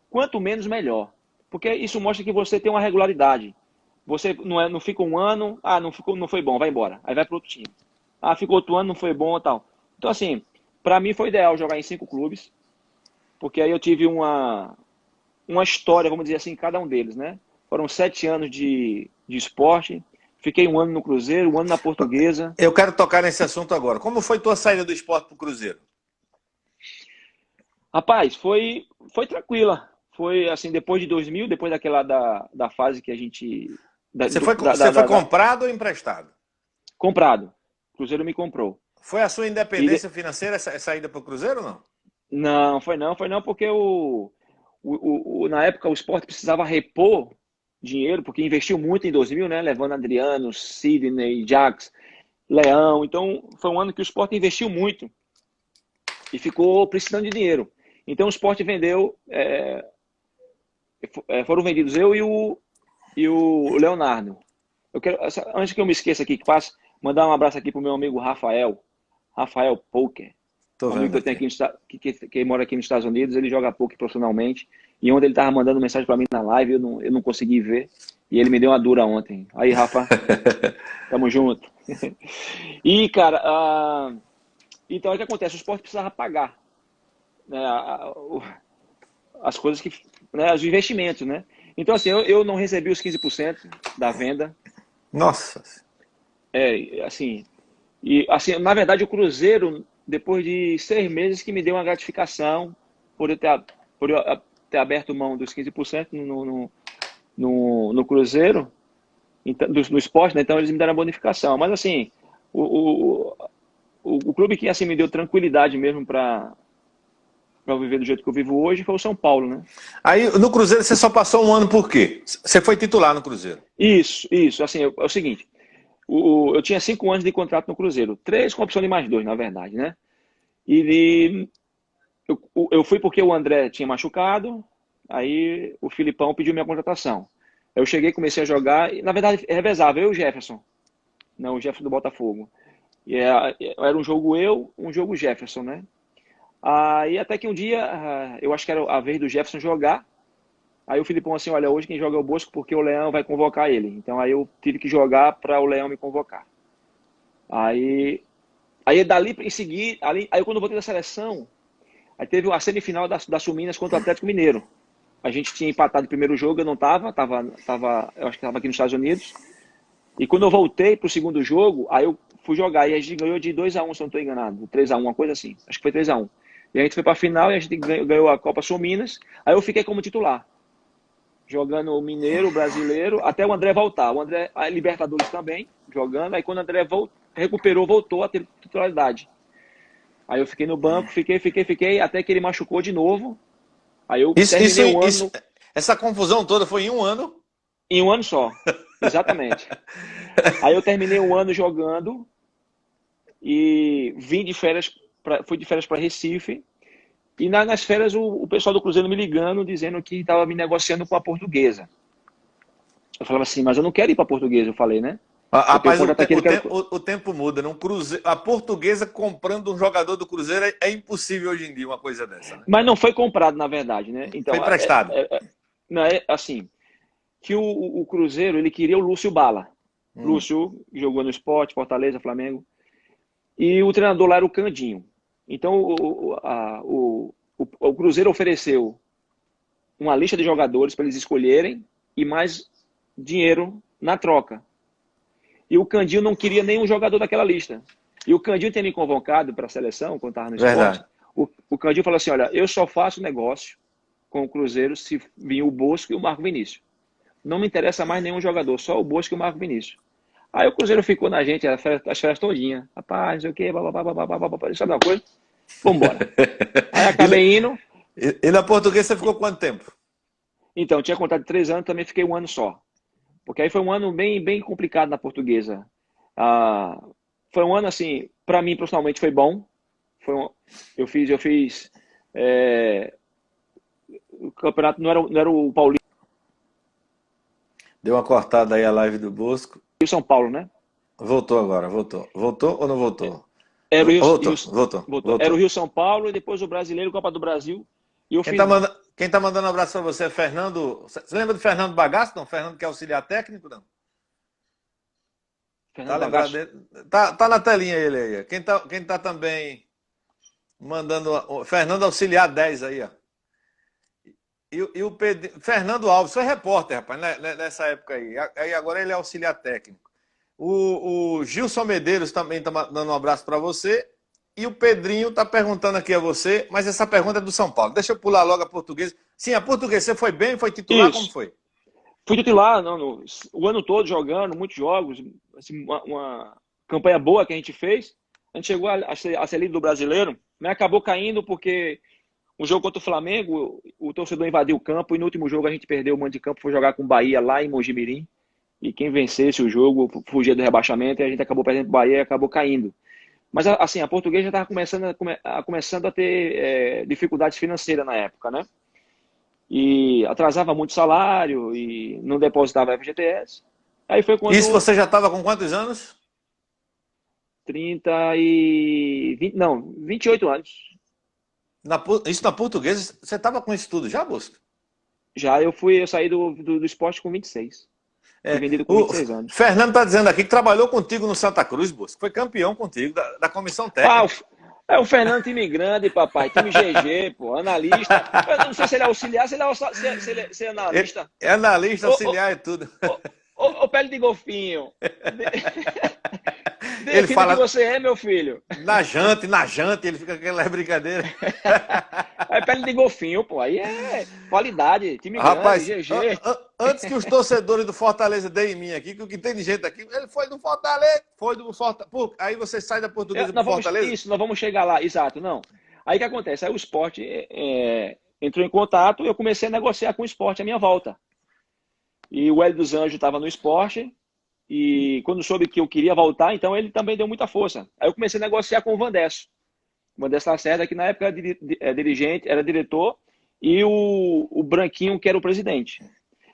quanto menos, melhor. Porque isso mostra que você tem uma regularidade. Você não fica um ano, não foi bom, vai embora. Aí vai para outro time. Ficou outro ano, não foi bom e tal. Então, assim, para mim foi ideal jogar em 5 clubes, porque aí eu tive uma história, vamos dizer assim, em cada um deles, né? Foram 7 anos de esporte, fiquei um ano no Cruzeiro, um ano na Portuguesa. Eu quero tocar nesse assunto agora. Como foi tua saída do esporte para o Cruzeiro? Rapaz, foi tranquila. Foi assim, depois de 2000, depois daquela da fase que a gente... Você foi comprado ou emprestado? Comprado. O Cruzeiro me comprou. Foi a sua independência financeira essa saída para o Cruzeiro ou não? Não, foi não, porque na época o Sport precisava repor dinheiro, porque investiu muito em 2000, né? Levando Adriano, Sidney, Jax, Leão. Então, foi um ano que o Sport investiu muito e ficou precisando de dinheiro. Então, o Sport vendeu, foram vendidos eu e o Leonardo. Eu quero, antes que eu me esqueça aqui, que passe, mandar um abraço aqui pro meu amigo Rafael Poker. Tô Um amigo vendo que eu tenho aqui. aqui que mora aqui nos Estados Unidos, ele joga poker profissionalmente. E ontem ele tava mandando mensagem para mim na live, eu não consegui ver. E ele me deu uma dura ontem. Aí, Rafa, tamo junto. E, cara, então o que acontece? O esporte precisava pagar, né, as coisas que, né, os investimentos, né? Então, assim, eu não recebi os 15% da venda. Nossa. Assim, e assim, na verdade, o Cruzeiro, depois de 6 meses, que me deu uma gratificação por por eu ter aberto mão dos 15% no Cruzeiro, então, no esporte, né? Então eles me deram a bonificação. Mas assim, o, o clube que assim me deu tranquilidade mesmo para viver do jeito que eu vivo hoje foi o São Paulo, né? Aí no Cruzeiro você só passou um ano por quê? Você foi titular no Cruzeiro. Isso. Assim, é o seguinte, eu tinha 5 anos de contrato no Cruzeiro, 3 com opção de mais 2, na verdade, né? E eu fui porque o André tinha machucado, aí o Filipão pediu minha contratação. Eu cheguei, comecei a jogar, e na verdade revezava, eu e o Jefferson, não, o Jefferson do Botafogo. E era um jogo eu, um jogo Jefferson, né? Aí até que um dia, eu acho que era a vez do Jefferson jogar, aí o Filipão assim, olha, hoje quem joga é o Bosco porque o Leão vai convocar ele. Então aí eu tive que jogar para o Leão me convocar. Aí, aí dali em seguida, aí quando eu voltei da seleção, aí teve a semifinal da Suminas contra o Atlético Mineiro. A gente tinha empatado o primeiro jogo, eu não eu acho que estava aqui nos Estados Unidos. E quando eu voltei pro segundo jogo, aí eu fui jogar e a gente ganhou de 2-1, se eu não estou enganado, 3-1, uma coisa assim. Acho que foi 3-1. E a gente foi para a final e a gente ganhou a Copa Sul Minas. Aí eu fiquei como titular, jogando o Mineiro, o Brasileiro, até o André voltar. O André, a Libertadores também, jogando. Aí quando o André recuperou, voltou a ter titularidade. Aí eu fiquei no banco, fiquei, até que ele machucou de novo. Aí eu Isso, isso, terminei o isso, ano essa confusão toda foi em um ano. em um ano só. Exatamente. Aí eu terminei o ano jogando e vim de férias, fui de férias para Recife. E nas férias o pessoal do Cruzeiro me ligando, dizendo que estava me negociando com a Portuguesa. Eu falava assim, mas eu não quero ir para a Portuguesa, eu falei, né? Eu tenho Rapaz, contrato aqui, eu quero... o tempo muda. Não? A Portuguesa comprando um jogador do Cruzeiro é impossível hoje em dia uma coisa dessa, né? Mas não foi comprado, na verdade, né? Foi Então, emprestado. não é assim, que o Cruzeiro, ele queria o Lúcio Bala. Hum. Lúcio jogou no Sport, Fortaleza, Flamengo. E o treinador lá era o Candinho. Então, o Cruzeiro ofereceu uma lista de jogadores para eles escolherem e mais dinheiro na troca. E o Candinho não queria nenhum jogador daquela lista. E o Candinho tinha me convocado para a seleção, quando estava no esporte. Verdade. O Candinho falou assim, olha, eu só faço negócio com o Cruzeiro se vir o Bosco e o Marco Vinícius. Não me interessa mais nenhum jogador, só o Bosco e o Marco Vinícius. Aí o Cruzeiro ficou na gente as férias todinhas. Rapaz, não sei o quê, sabe uma coisa? Vambora. Aí acabei indo. E na Portuguesa você ficou quanto tempo? Então, tinha contrato de 3 anos, também fiquei um ano só. Porque aí foi um ano bem complicado na Portuguesa. Ah, foi um ano, assim, para mim, profissionalmente, foi bom. Eu fiz o campeonato, não era o Paulista Deu uma cortada aí a live do Bosco. e o São Paulo, né? Voltou agora, voltou. Voltou ou não voltou? Era o Era o Voltou. Rio São Paulo e depois o Brasileiro, Copa do Brasil. E eu Quem fiz tá, quem tá mandando um abraço para você é Fernando. Você lembra do Fernando Bagaço? Não? Fernando que é auxiliar técnico, não? Tá Fernando lembrado Bagaço. dele? Tá na telinha ele aí. Quem tá também mandando. Fernando Auxiliar 10 aí, ó. E o Fernando Alves, foi repórter, rapaz, nessa época aí. Aí agora ele é auxiliar técnico. O Gilson Medeiros também tá dando um abraço para você. E o Pedrinho tá perguntando aqui a você, mas essa pergunta é do São Paulo. Deixa eu pular logo a portuguesa. Sim, a portuguesa, você foi bem? Foi titular? Como Isso. foi? Fui titular o ano todo jogando, muitos jogos. Assim, uma campanha boa que a gente fez. A gente chegou a ser líder do brasileiro, mas acabou caindo porque um jogo contra o Flamengo, o torcedor invadiu o campo e no último jogo a gente perdeu o mando de campo, foi jogar com o Bahia lá em Mojimirim. E quem vencesse o jogo fugia do rebaixamento e a gente acabou perdendo o Bahia e acabou caindo. Mas assim, a Portuguesa já estava começando a ter dificuldades financeiras na época, né? E atrasava muito salário e não depositava FGTS. Aí foi Isso quando você já estava com quantos anos? 30 e 20, não, 28 anos. Isso na Portuguesa, você estava com isso tudo já, Bosco? Já eu saí do esporte com 26. Fui vendido com O 26 anos. Fernando está dizendo aqui que trabalhou contigo no Santa Cruz, Bosco. Foi campeão contigo da comissão Ah, técnica. o Fernando, time grande, papai. Time GG, pô, analista. Eu não sei se ele é auxiliar, se ele é analista. É analista, Ô, auxiliar e tudo. ô, pele de golfinho. Ele Defina fala que você é, meu filho. na jante, ele fica com aquela brincadeira. Aí pele de golfinho, pô. Aí é qualidade. Time Rapaz, grande, GG. antes que os torcedores do Fortaleza deem em mim aqui, que o que tem de gente aqui, ele foi do Fortaleza, Pô, aí você sai da Portuguesa pro Fortaleza? Isso, nós vamos chegar lá. Exato, não. Aí o que acontece? Aí o Sport entrou em contato e eu comecei a negociar com o Sport a minha volta. E o Hélio dos Anjos estava no Sport e quando soube que eu queria voltar, então ele também deu muita força. Aí eu comecei a negociar com o Vandesso. O Vandesso Lacerda, que na época era dirigente, era diretor, e o Branquinho, que era o presidente.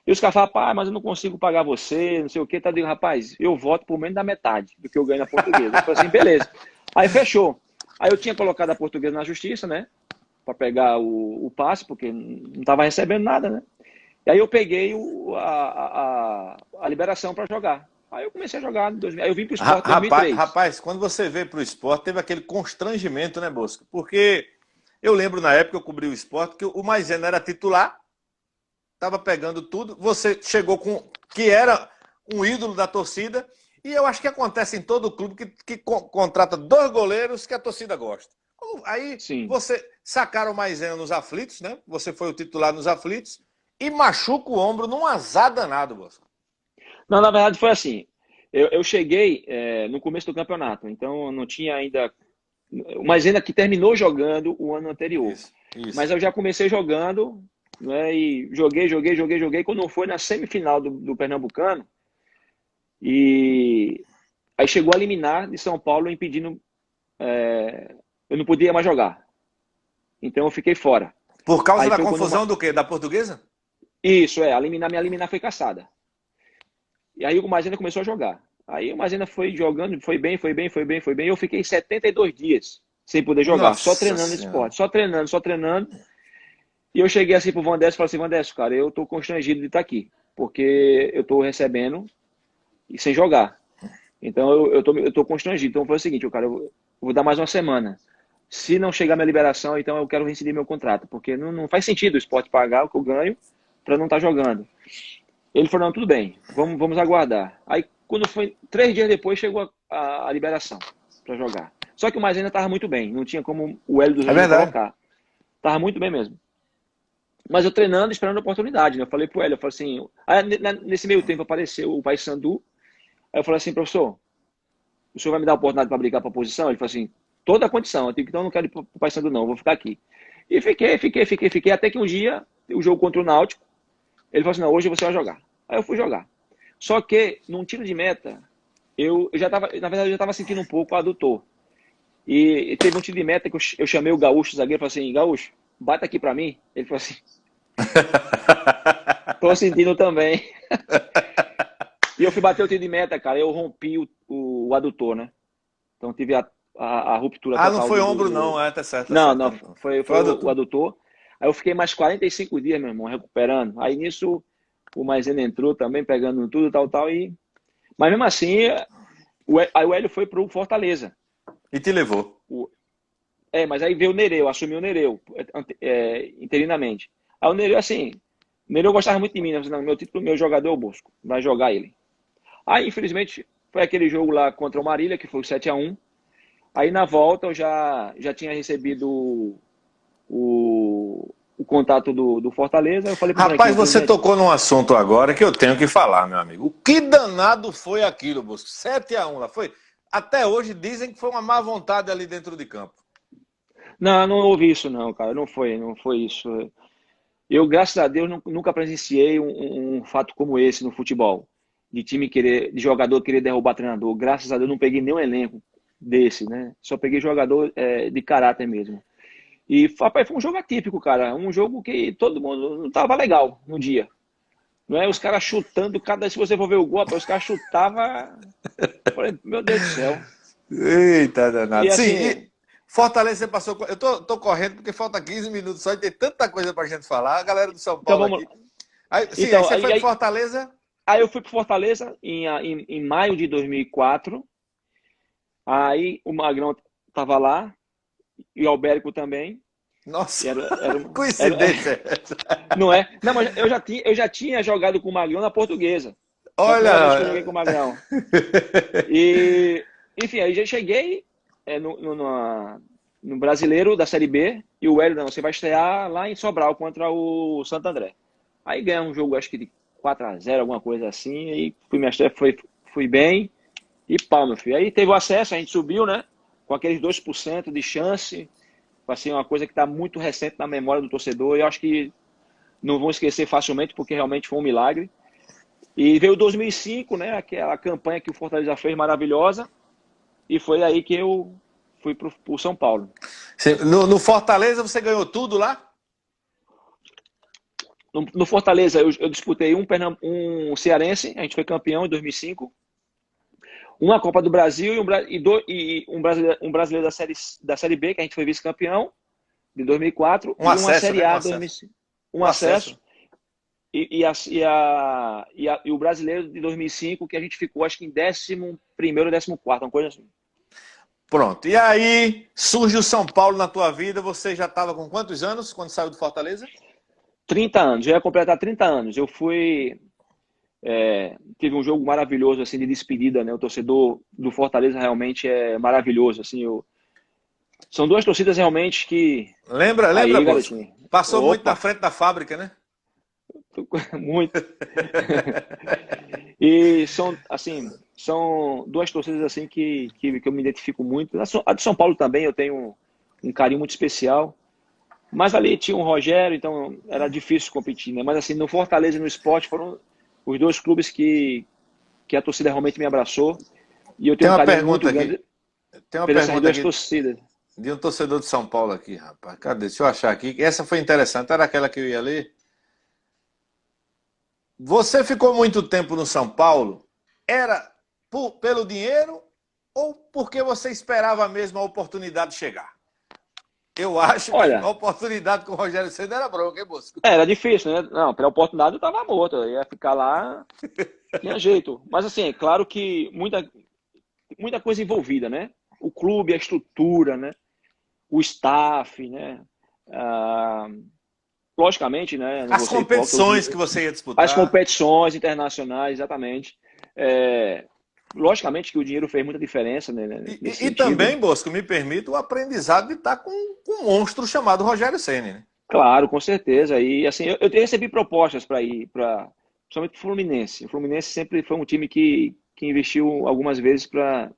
E os caras falaram, pai, mas eu não consigo pagar você, não sei o quê. Tá, eu digo, rapaz, eu voto por menos da metade do que eu ganho na Portuguesa. Eu falei assim, beleza. Aí fechou. Aí eu tinha colocado a Portuguesa na justiça, né? Para pegar o passe, porque não estava recebendo nada, né? E aí eu peguei a liberação para jogar. Aí eu comecei a jogar em 2000. Aí eu vim para o Sport em 2003. Rapaz, quando você veio para o esporte, teve aquele constrangimento, né, Bosco? Porque eu lembro na época que eu cobri o esporte, que o Maisena era titular, estava pegando tudo, você chegou com que era um ídolo da torcida, e eu acho que acontece em todo clube que contrata 2 goleiros que a torcida gosta. Aí Sim. você sacaram o Maisena nos aflitos, né? Você foi o titular nos aflitos, e machuca o ombro num azar danado, Bosco. Não, na verdade foi assim. Eu cheguei no começo do campeonato, então não tinha ainda. Mas ainda que terminou jogando o ano anterior. Isso. Mas eu já comecei jogando, né? E joguei. Quando foi na semifinal do Pernambucano, e aí chegou a liminar de São Paulo impedindo. Eu não podia mais jogar. Então eu fiquei fora. Por causa Aí da foi confusão do quê? Da Portuguesa? Isso, minha liminar foi cassada. E aí o Maisena começou a jogar. Aí o Maisena foi jogando, foi bem. E eu fiquei 72 dias sem poder jogar, Nossa só treinando esse esporte, só treinando. E eu cheguei assim pro Vandesso e falei assim, Vandesso, cara, eu tô constrangido de estar aqui, porque eu tô recebendo e sem jogar. Então eu tô constrangido. Então foi o seguinte, cara, eu vou dar mais uma semana. Se não chegar minha liberação, então eu quero rescindir meu contrato, porque não faz sentido o esporte pagar o que eu ganho para não estar jogando. Ele falou, não, tudo bem, vamos aguardar. Aí, quando foi 3 dias depois, chegou a liberação para jogar. Só que o Maisena estava muito bem, não tinha como o Hélio dos Anjos colocar. Estava muito bem mesmo. Mas eu treinando, esperando a oportunidade, né? Eu falei pro Hélio, eu falei assim... Aí, nesse meio tempo apareceu o Paysandu. Aí eu falei assim, professor, o senhor vai me dar a oportunidade para brigar para a posição? Ele falou assim, toda a condição. Eu digo, então eu não quero ir pro Paysandu não, vou ficar aqui. E fiquei, até que um dia, o jogo contra o Náutico, ele falou assim, não, hoje você vai jogar. Aí eu fui jogar. Só que, num tiro de meta, eu já estava, na verdade, eu já estava sentindo um pouco o adutor. E teve um tiro de meta que eu chamei o Gaúcho, o zagueiro, e falei assim, Gaúcho, bata aqui pra mim. Ele falou assim, tô sentindo também. E eu fui bater o tiro de meta, cara, eu rompi o adutor, né? Então tive a ruptura total. Não foi ombro não, tá certo. Não, foi o adutor. Aí eu fiquei mais 45 dias, meu irmão, recuperando. Aí nisso o Maisena entrou também, pegando tudo, tal. Mas mesmo assim, aí o Hélio foi pro Fortaleza. E te levou. Mas aí veio o Nereu, assumiu o Nereu, interinamente. Aí o Nereu, assim, o Nereu gostava muito de mim, né? Não, meu jogador é o Bosco, vai jogar ele. Aí, infelizmente, foi aquele jogo lá contra o Marília, que foi o 7-1. Aí na volta eu já tinha recebido o contato do Fortaleza. Eu falei pro Rapaz, você tocou num assunto agora que eu tenho que falar, meu amigo. O que danado foi aquilo, Bosco? 7-1 lá foi. Até hoje dizem que foi uma má vontade ali dentro de campo. Não, não ouvi isso não, cara. Não foi isso. Eu, graças a Deus, nunca presenciei um fato como esse no futebol. De jogador querer derrubar treinador. Graças a Deus, não peguei nenhum elenco desse, né? Só peguei jogador de caráter mesmo. E, rapaz, foi um jogo atípico, cara. Um jogo que todo mundo não tava legal no dia. Não é? Os caras chutando, se você for ver o gol, rapaz, os caras chutavam. Falei, meu Deus do céu. Eita, E danado. Sim, assim, e Fortaleza você passou. Eu tô correndo porque falta 15 minutos só e tem tanta coisa pra gente falar. A galera do São então Paulo vamos. aqui. Aí, sim, aí Então, você foi pro Fortaleza. aí eu fui pro Fortaleza em maio de 2004. Aí o Magrão tava lá e o Albérico também. E Nossa, era, coincidência. não é? Não, mas eu já tinha jogado com o Magrão na Portuguesa. Foi a primeira vez que eu joguei Olha. com o Magrão. E, enfim, aí já cheguei no Brasileiro da Série B e o Hélio, não, você vai estrear lá em Sobral contra o Santo André. Aí ganha um jogo, acho que de 4-0, alguma coisa assim, e minha estreia fui bem e pau, meu filho. Aí teve o acesso, a gente subiu, né? Com aqueles 2% de chance, assim, uma coisa que está muito recente na memória do torcedor, e eu acho que não vão esquecer facilmente, porque realmente foi um milagre. E veio 2005, né? Aquela campanha que o Fortaleza fez maravilhosa, e foi aí que eu fui pro São Paulo. No Fortaleza você ganhou tudo lá? No Fortaleza, eu disputei um cearense, a gente foi campeão em 2005, uma Copa do Brasil e um brasileiro da série B, que a gente foi vice-campeão, de 2004, Um e uma acesso, Série né? Um A de acesso. 2005. Um Um acesso. acesso. E o brasileiro de 2005, que a gente ficou, acho que em 11º ou 14º, uma coisa assim. Pronto. E aí surge o São Paulo na tua vida. Você já estava com quantos anos quando saiu do Fortaleza? 30 anos, já ia completar 30 anos. Eu fui. Tive um jogo maravilhoso assim de despedida, né? O torcedor do Fortaleza realmente é maravilhoso, assim. São duas torcidas realmente que. Lembra, Aí, Bosco? garotinho. Passou muito na Opa, frente da fábrica, né? muito. E são, assim, são duas torcidas assim que eu me identifico muito. A de São Paulo também eu tenho um carinho muito especial. Mas ali tinha o Rogério, então era difícil competir, né? Mas assim, no Fortaleza e no Sport foram os dois clubes que a torcida realmente me abraçou. E eu Tem tenho um uma carinho pergunta muito aqui. grande Tem uma pelas pergunta duas aqui torcidas. de um torcedor de São Paulo aqui, rapaz. Cadê? Deixa eu achar aqui. Essa foi interessante. Era aquela que eu ia ler. Você ficou muito tempo no São Paulo? Era pelo dinheiro ou porque você esperava mesmo a oportunidade chegar? Eu acho que a Olha, oportunidade com o Rogério Ceni era bronca, hein, Bosco? era difícil, né? Não, pela oportunidade eu tava morto, eu ia ficar lá, tinha jeito. Mas assim, é claro que muita coisa envolvida, né? O clube, a estrutura, né? O staff, né? Ah, logicamente, né? Não vou As ser hipócrita, competições que você ia as disputar. competições internacionais, exatamente. É, logicamente que o dinheiro fez muita diferença, né, nesse E sentido. também, Bosco, me permite o aprendizado de estar com um monstro chamado Rogério Ceni, né? Claro, com certeza. E assim, eu recebi propostas para ir para, principalmente o Fluminense. O Fluminense sempre foi um time que investiu algumas vezes para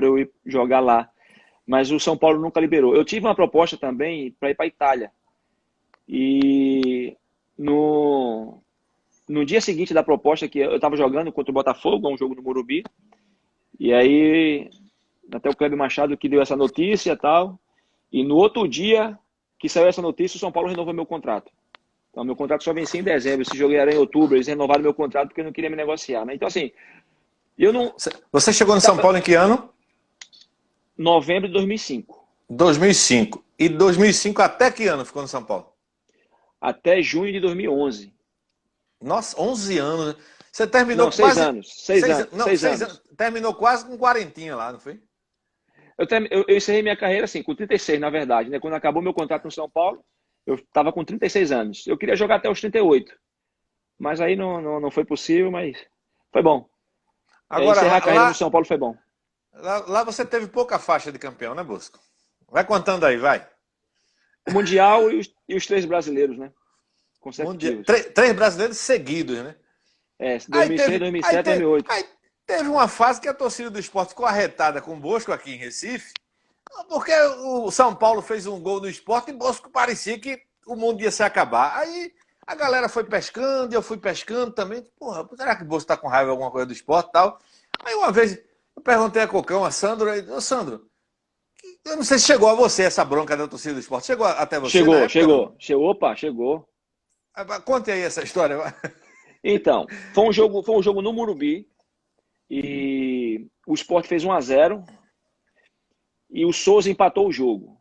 eu ir jogar lá. Mas o São Paulo nunca liberou. Eu tive uma proposta também para ir para a Itália. E no, no dia seguinte da proposta, que eu estava jogando contra o Botafogo, um jogo no Morumbi, e aí até o Kleber Machado que deu essa notícia e tal, e no outro dia que saiu essa notícia, o São Paulo renovou meu contrato. Então, meu contrato só vencia em dezembro, esse jogo era em outubro, eles renovaram meu contrato porque não queriam me negociar, né? Então, assim, eu não... Você chegou no São Paulo em que ano? Novembro de 2005, 2005. E 2005 até que ano ficou no São Paulo? até junho de 2011. Nossa, 11 anos. Você terminou Não, 6 quase. anos, 6 anos, Não, 6 6 anos. anos. Terminou quase com quarentinha lá, não foi? Eu encerrei minha carreira assim, com 36, na verdade, né? Quando acabou meu contrato no São Paulo, eu estava com 36 anos. Eu queria jogar até os 38, mas aí não foi possível, mas foi bom. Agora, Encerrar a carreira no São Paulo foi bom. lá você teve pouca faixa de campeão, né, Bosco? Vai contando aí, vai. O Mundial e os três brasileiros, né? Consecutivos. Três brasileiros seguidos, né? Aí 2006, teve, aí, 2007, teve, 2008. aí teve uma fase que a torcida do esporte ficou arretada com o Bosco aqui em Recife, Porque o São Paulo fez um gol no Sport e Bosco parecia que o mundo ia se acabar. Aí a galera foi pescando e eu fui pescando também. Porra, será que o Bosco tá com raiva de alguma coisa do Sport e tal? Aí uma vez eu perguntei a Cocão, a Sandro, aí, ô Sandro, eu não sei se chegou a você essa bronca da torcida do Sport. Chegou até você na Chegou, época, não? chegou. Chegou, opa, chegou. Conte aí essa história. Então, foi um jogo no Morumbi e o Sport fez 1-0 e o Souza empatou o jogo.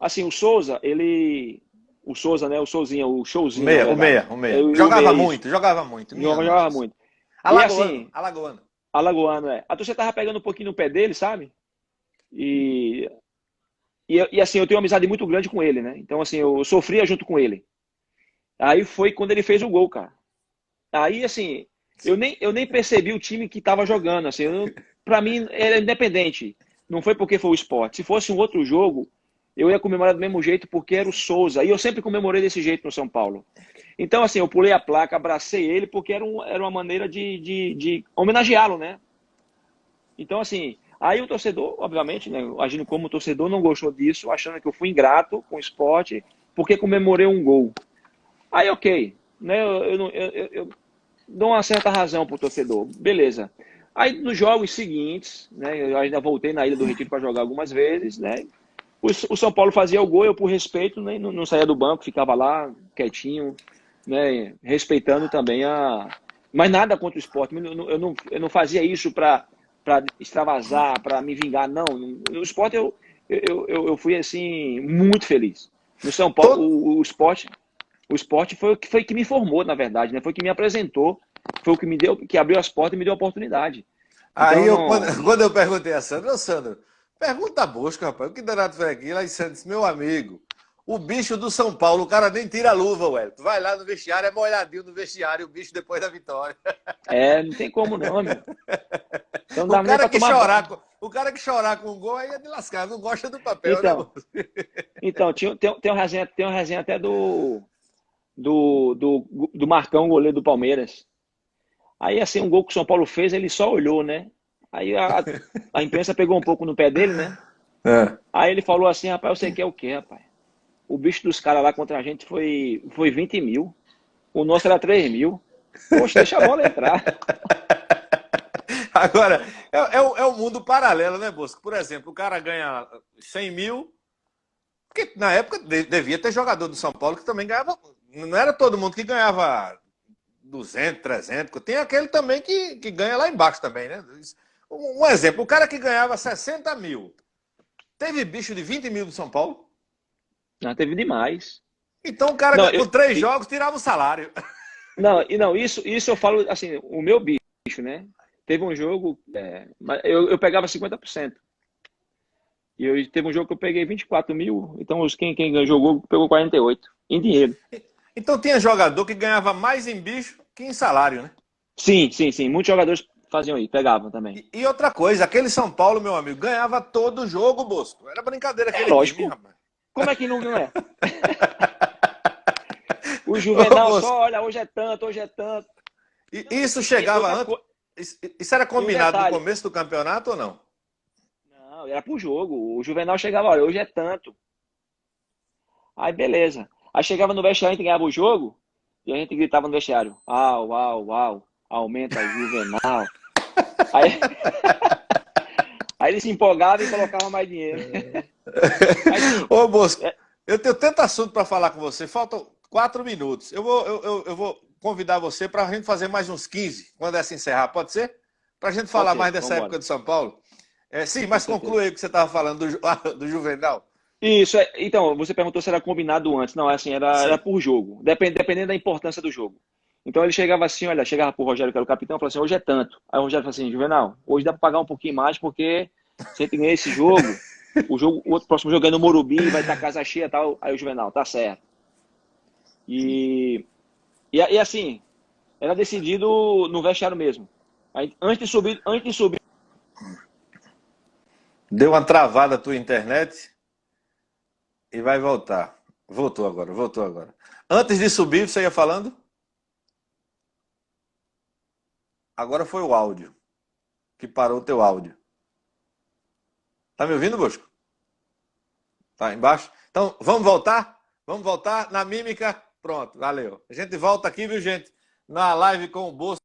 Assim, o Souza, né, o Souzinha, o O showzinho, na meia, o verdade. meia, o meia. O Jogava meia, isso. muito, jogava muito. Minha Jogava nossa. muito. E Alagoano, assim, alagoano. Alagoano, é. A torcida tava pegando um pouquinho no pé dele, sabe? E, e assim, eu tenho uma amizade muito grande com ele, né? Então, assim, eu sofria junto com ele. Aí foi quando ele fez o gol, cara. Aí, assim, eu nem percebi o time que tava jogando, assim, pra mim era independente. Não foi porque foi o Sport. Se fosse um outro jogo, eu ia comemorar do mesmo jeito porque era o Souza. E eu sempre comemorei desse jeito no São Paulo. Então, assim, eu pulei a placa, abracei ele porque era uma maneira de homenageá-lo, né? Então, assim, aí o torcedor, obviamente, né, agindo como torcedor, não gostou disso, achando que eu fui ingrato com o esporte, porque comemorei um gol. Aí, ok, né, eu dou uma certa razão pro torcedor, beleza. Aí, nos jogos seguintes, né, eu ainda voltei na Ilha do Retiro para jogar algumas vezes, né, o São Paulo fazia o gol, eu, por respeito, né, não saía do banco, ficava lá, quietinho, né, respeitando também a... Mas nada contra o esporte, eu não fazia isso para extravasar, para me vingar, não. No esporte eu fui, assim, muito feliz. No São Paulo, Todo, o esporte foi que me formou, na verdade, né, foi que me apresentou, foi o que me deu, que abriu as portas e me deu a oportunidade. Então, Aí eu eu, quando, não... quando eu perguntei a Sandro, ô Sandro, pergunta a Bosco, rapaz, o que danado foi aquilo? Aí Sandro disse, meu amigo, o bicho do São Paulo, o cara nem tira a luva, ué. Tu vai lá no vestiário, é molhadinho no vestiário, o bicho depois da vitória. Não tem como não, amigo. Então não O dava nem cara para que tomar banho. chorar, o cara que chorar com o gol aí é de lascar, não gosta do papel, né, Então, moço? tem uma resenha até do Marcão, goleiro do Palmeiras. Aí, assim, um gol que o São Paulo fez, ele só olhou, né? Aí a imprensa pegou um pouco no pé dele, né? É. Aí ele falou assim, rapaz, você quer o quê, rapaz? O bicho dos caras lá contra a gente foi 20 mil. O nosso era 3 mil. Poxa, deixa a bola entrar. Agora, é um mundo paralelo, né, Bosco? Por exemplo, o cara ganha 100 mil, porque na época devia ter jogador do São Paulo que também ganhava. Não era todo mundo que ganhava 200, 300. Tem aquele também que ganha lá embaixo também, né? Um exemplo, o cara que ganhava 60 mil, teve bicho de 20 mil do São Paulo? Não, teve demais. Então o cara Não, com 3 jogos tirava o salário. não, isso eu falo assim, o meu bicho, né? Teve um jogo, mas eu pegava 50%. E teve um jogo que eu peguei 24 mil, então quem jogou pegou 48 em dinheiro. Então tinha jogador que ganhava mais em bicho que em salário, né? Sim, sim, sim. Muitos jogadores faziam isso, pegavam também. E outra coisa, aquele São Paulo, meu amigo, ganhava todo jogo, Bosco. Era brincadeira É aquele time, hein, lógico. rapaz. Como é que não é? O Ô, Juvenal Bosco, só, olha, hoje é tanto, hoje é tanto. e Não, isso e chegava outra antes. coisa. Isso era E um combinado no detalhe. começo do campeonato ou não? Não, era pro jogo. O Juvenal chegava, olha, hoje é tanto. Aí beleza. Aí chegava no vestiário, a gente ganhava o jogo e a gente gritava no vestiário: au, au, au, aumenta Juvenal. Aí, aí ele se empolgava e colocava mais dinheiro. Mas sim, Ô, Bosco, é, eu tenho tanto assunto para falar com você. Faltam 4 minutos. Eu vou convidar você para a gente fazer mais uns 15 quando essa encerrar. Pode ser? Para a gente pode falar ser, mais dessa vamos época embora, de São Paulo. Sim, com mas conclui certeza. aí o que você estava falando do Juvenal. Isso, então, você perguntou se era combinado antes. Não, é assim, era Sim. por jogo, dependendo da importância do jogo. Então ele chegava assim, olha, chegava pro Rogério, que era o capitão, e falava assim, hoje é tanto. Aí o Rogério falou assim, Juvenal, hoje dá para pagar um pouquinho mais, porque se a gente ganhar esse jogo, o outro próximo jogo é no Morumbi, vai estar casa cheia e tal. Aí o Juvenal, tá certo. E, e assim, era decidido no vestiário mesmo. Aí, antes de subir, Deu uma travada a tua internet e vai voltar. Voltou agora, voltou agora. Antes de subir, você ia falando? Agora foi o áudio, que parou o teu áudio. Tá me ouvindo, Bosco? Tá embaixo. Então, vamos voltar? Vamos voltar na mímica? Pronto, valeu. A gente volta aqui, viu, gente? Na live com o Bolsa.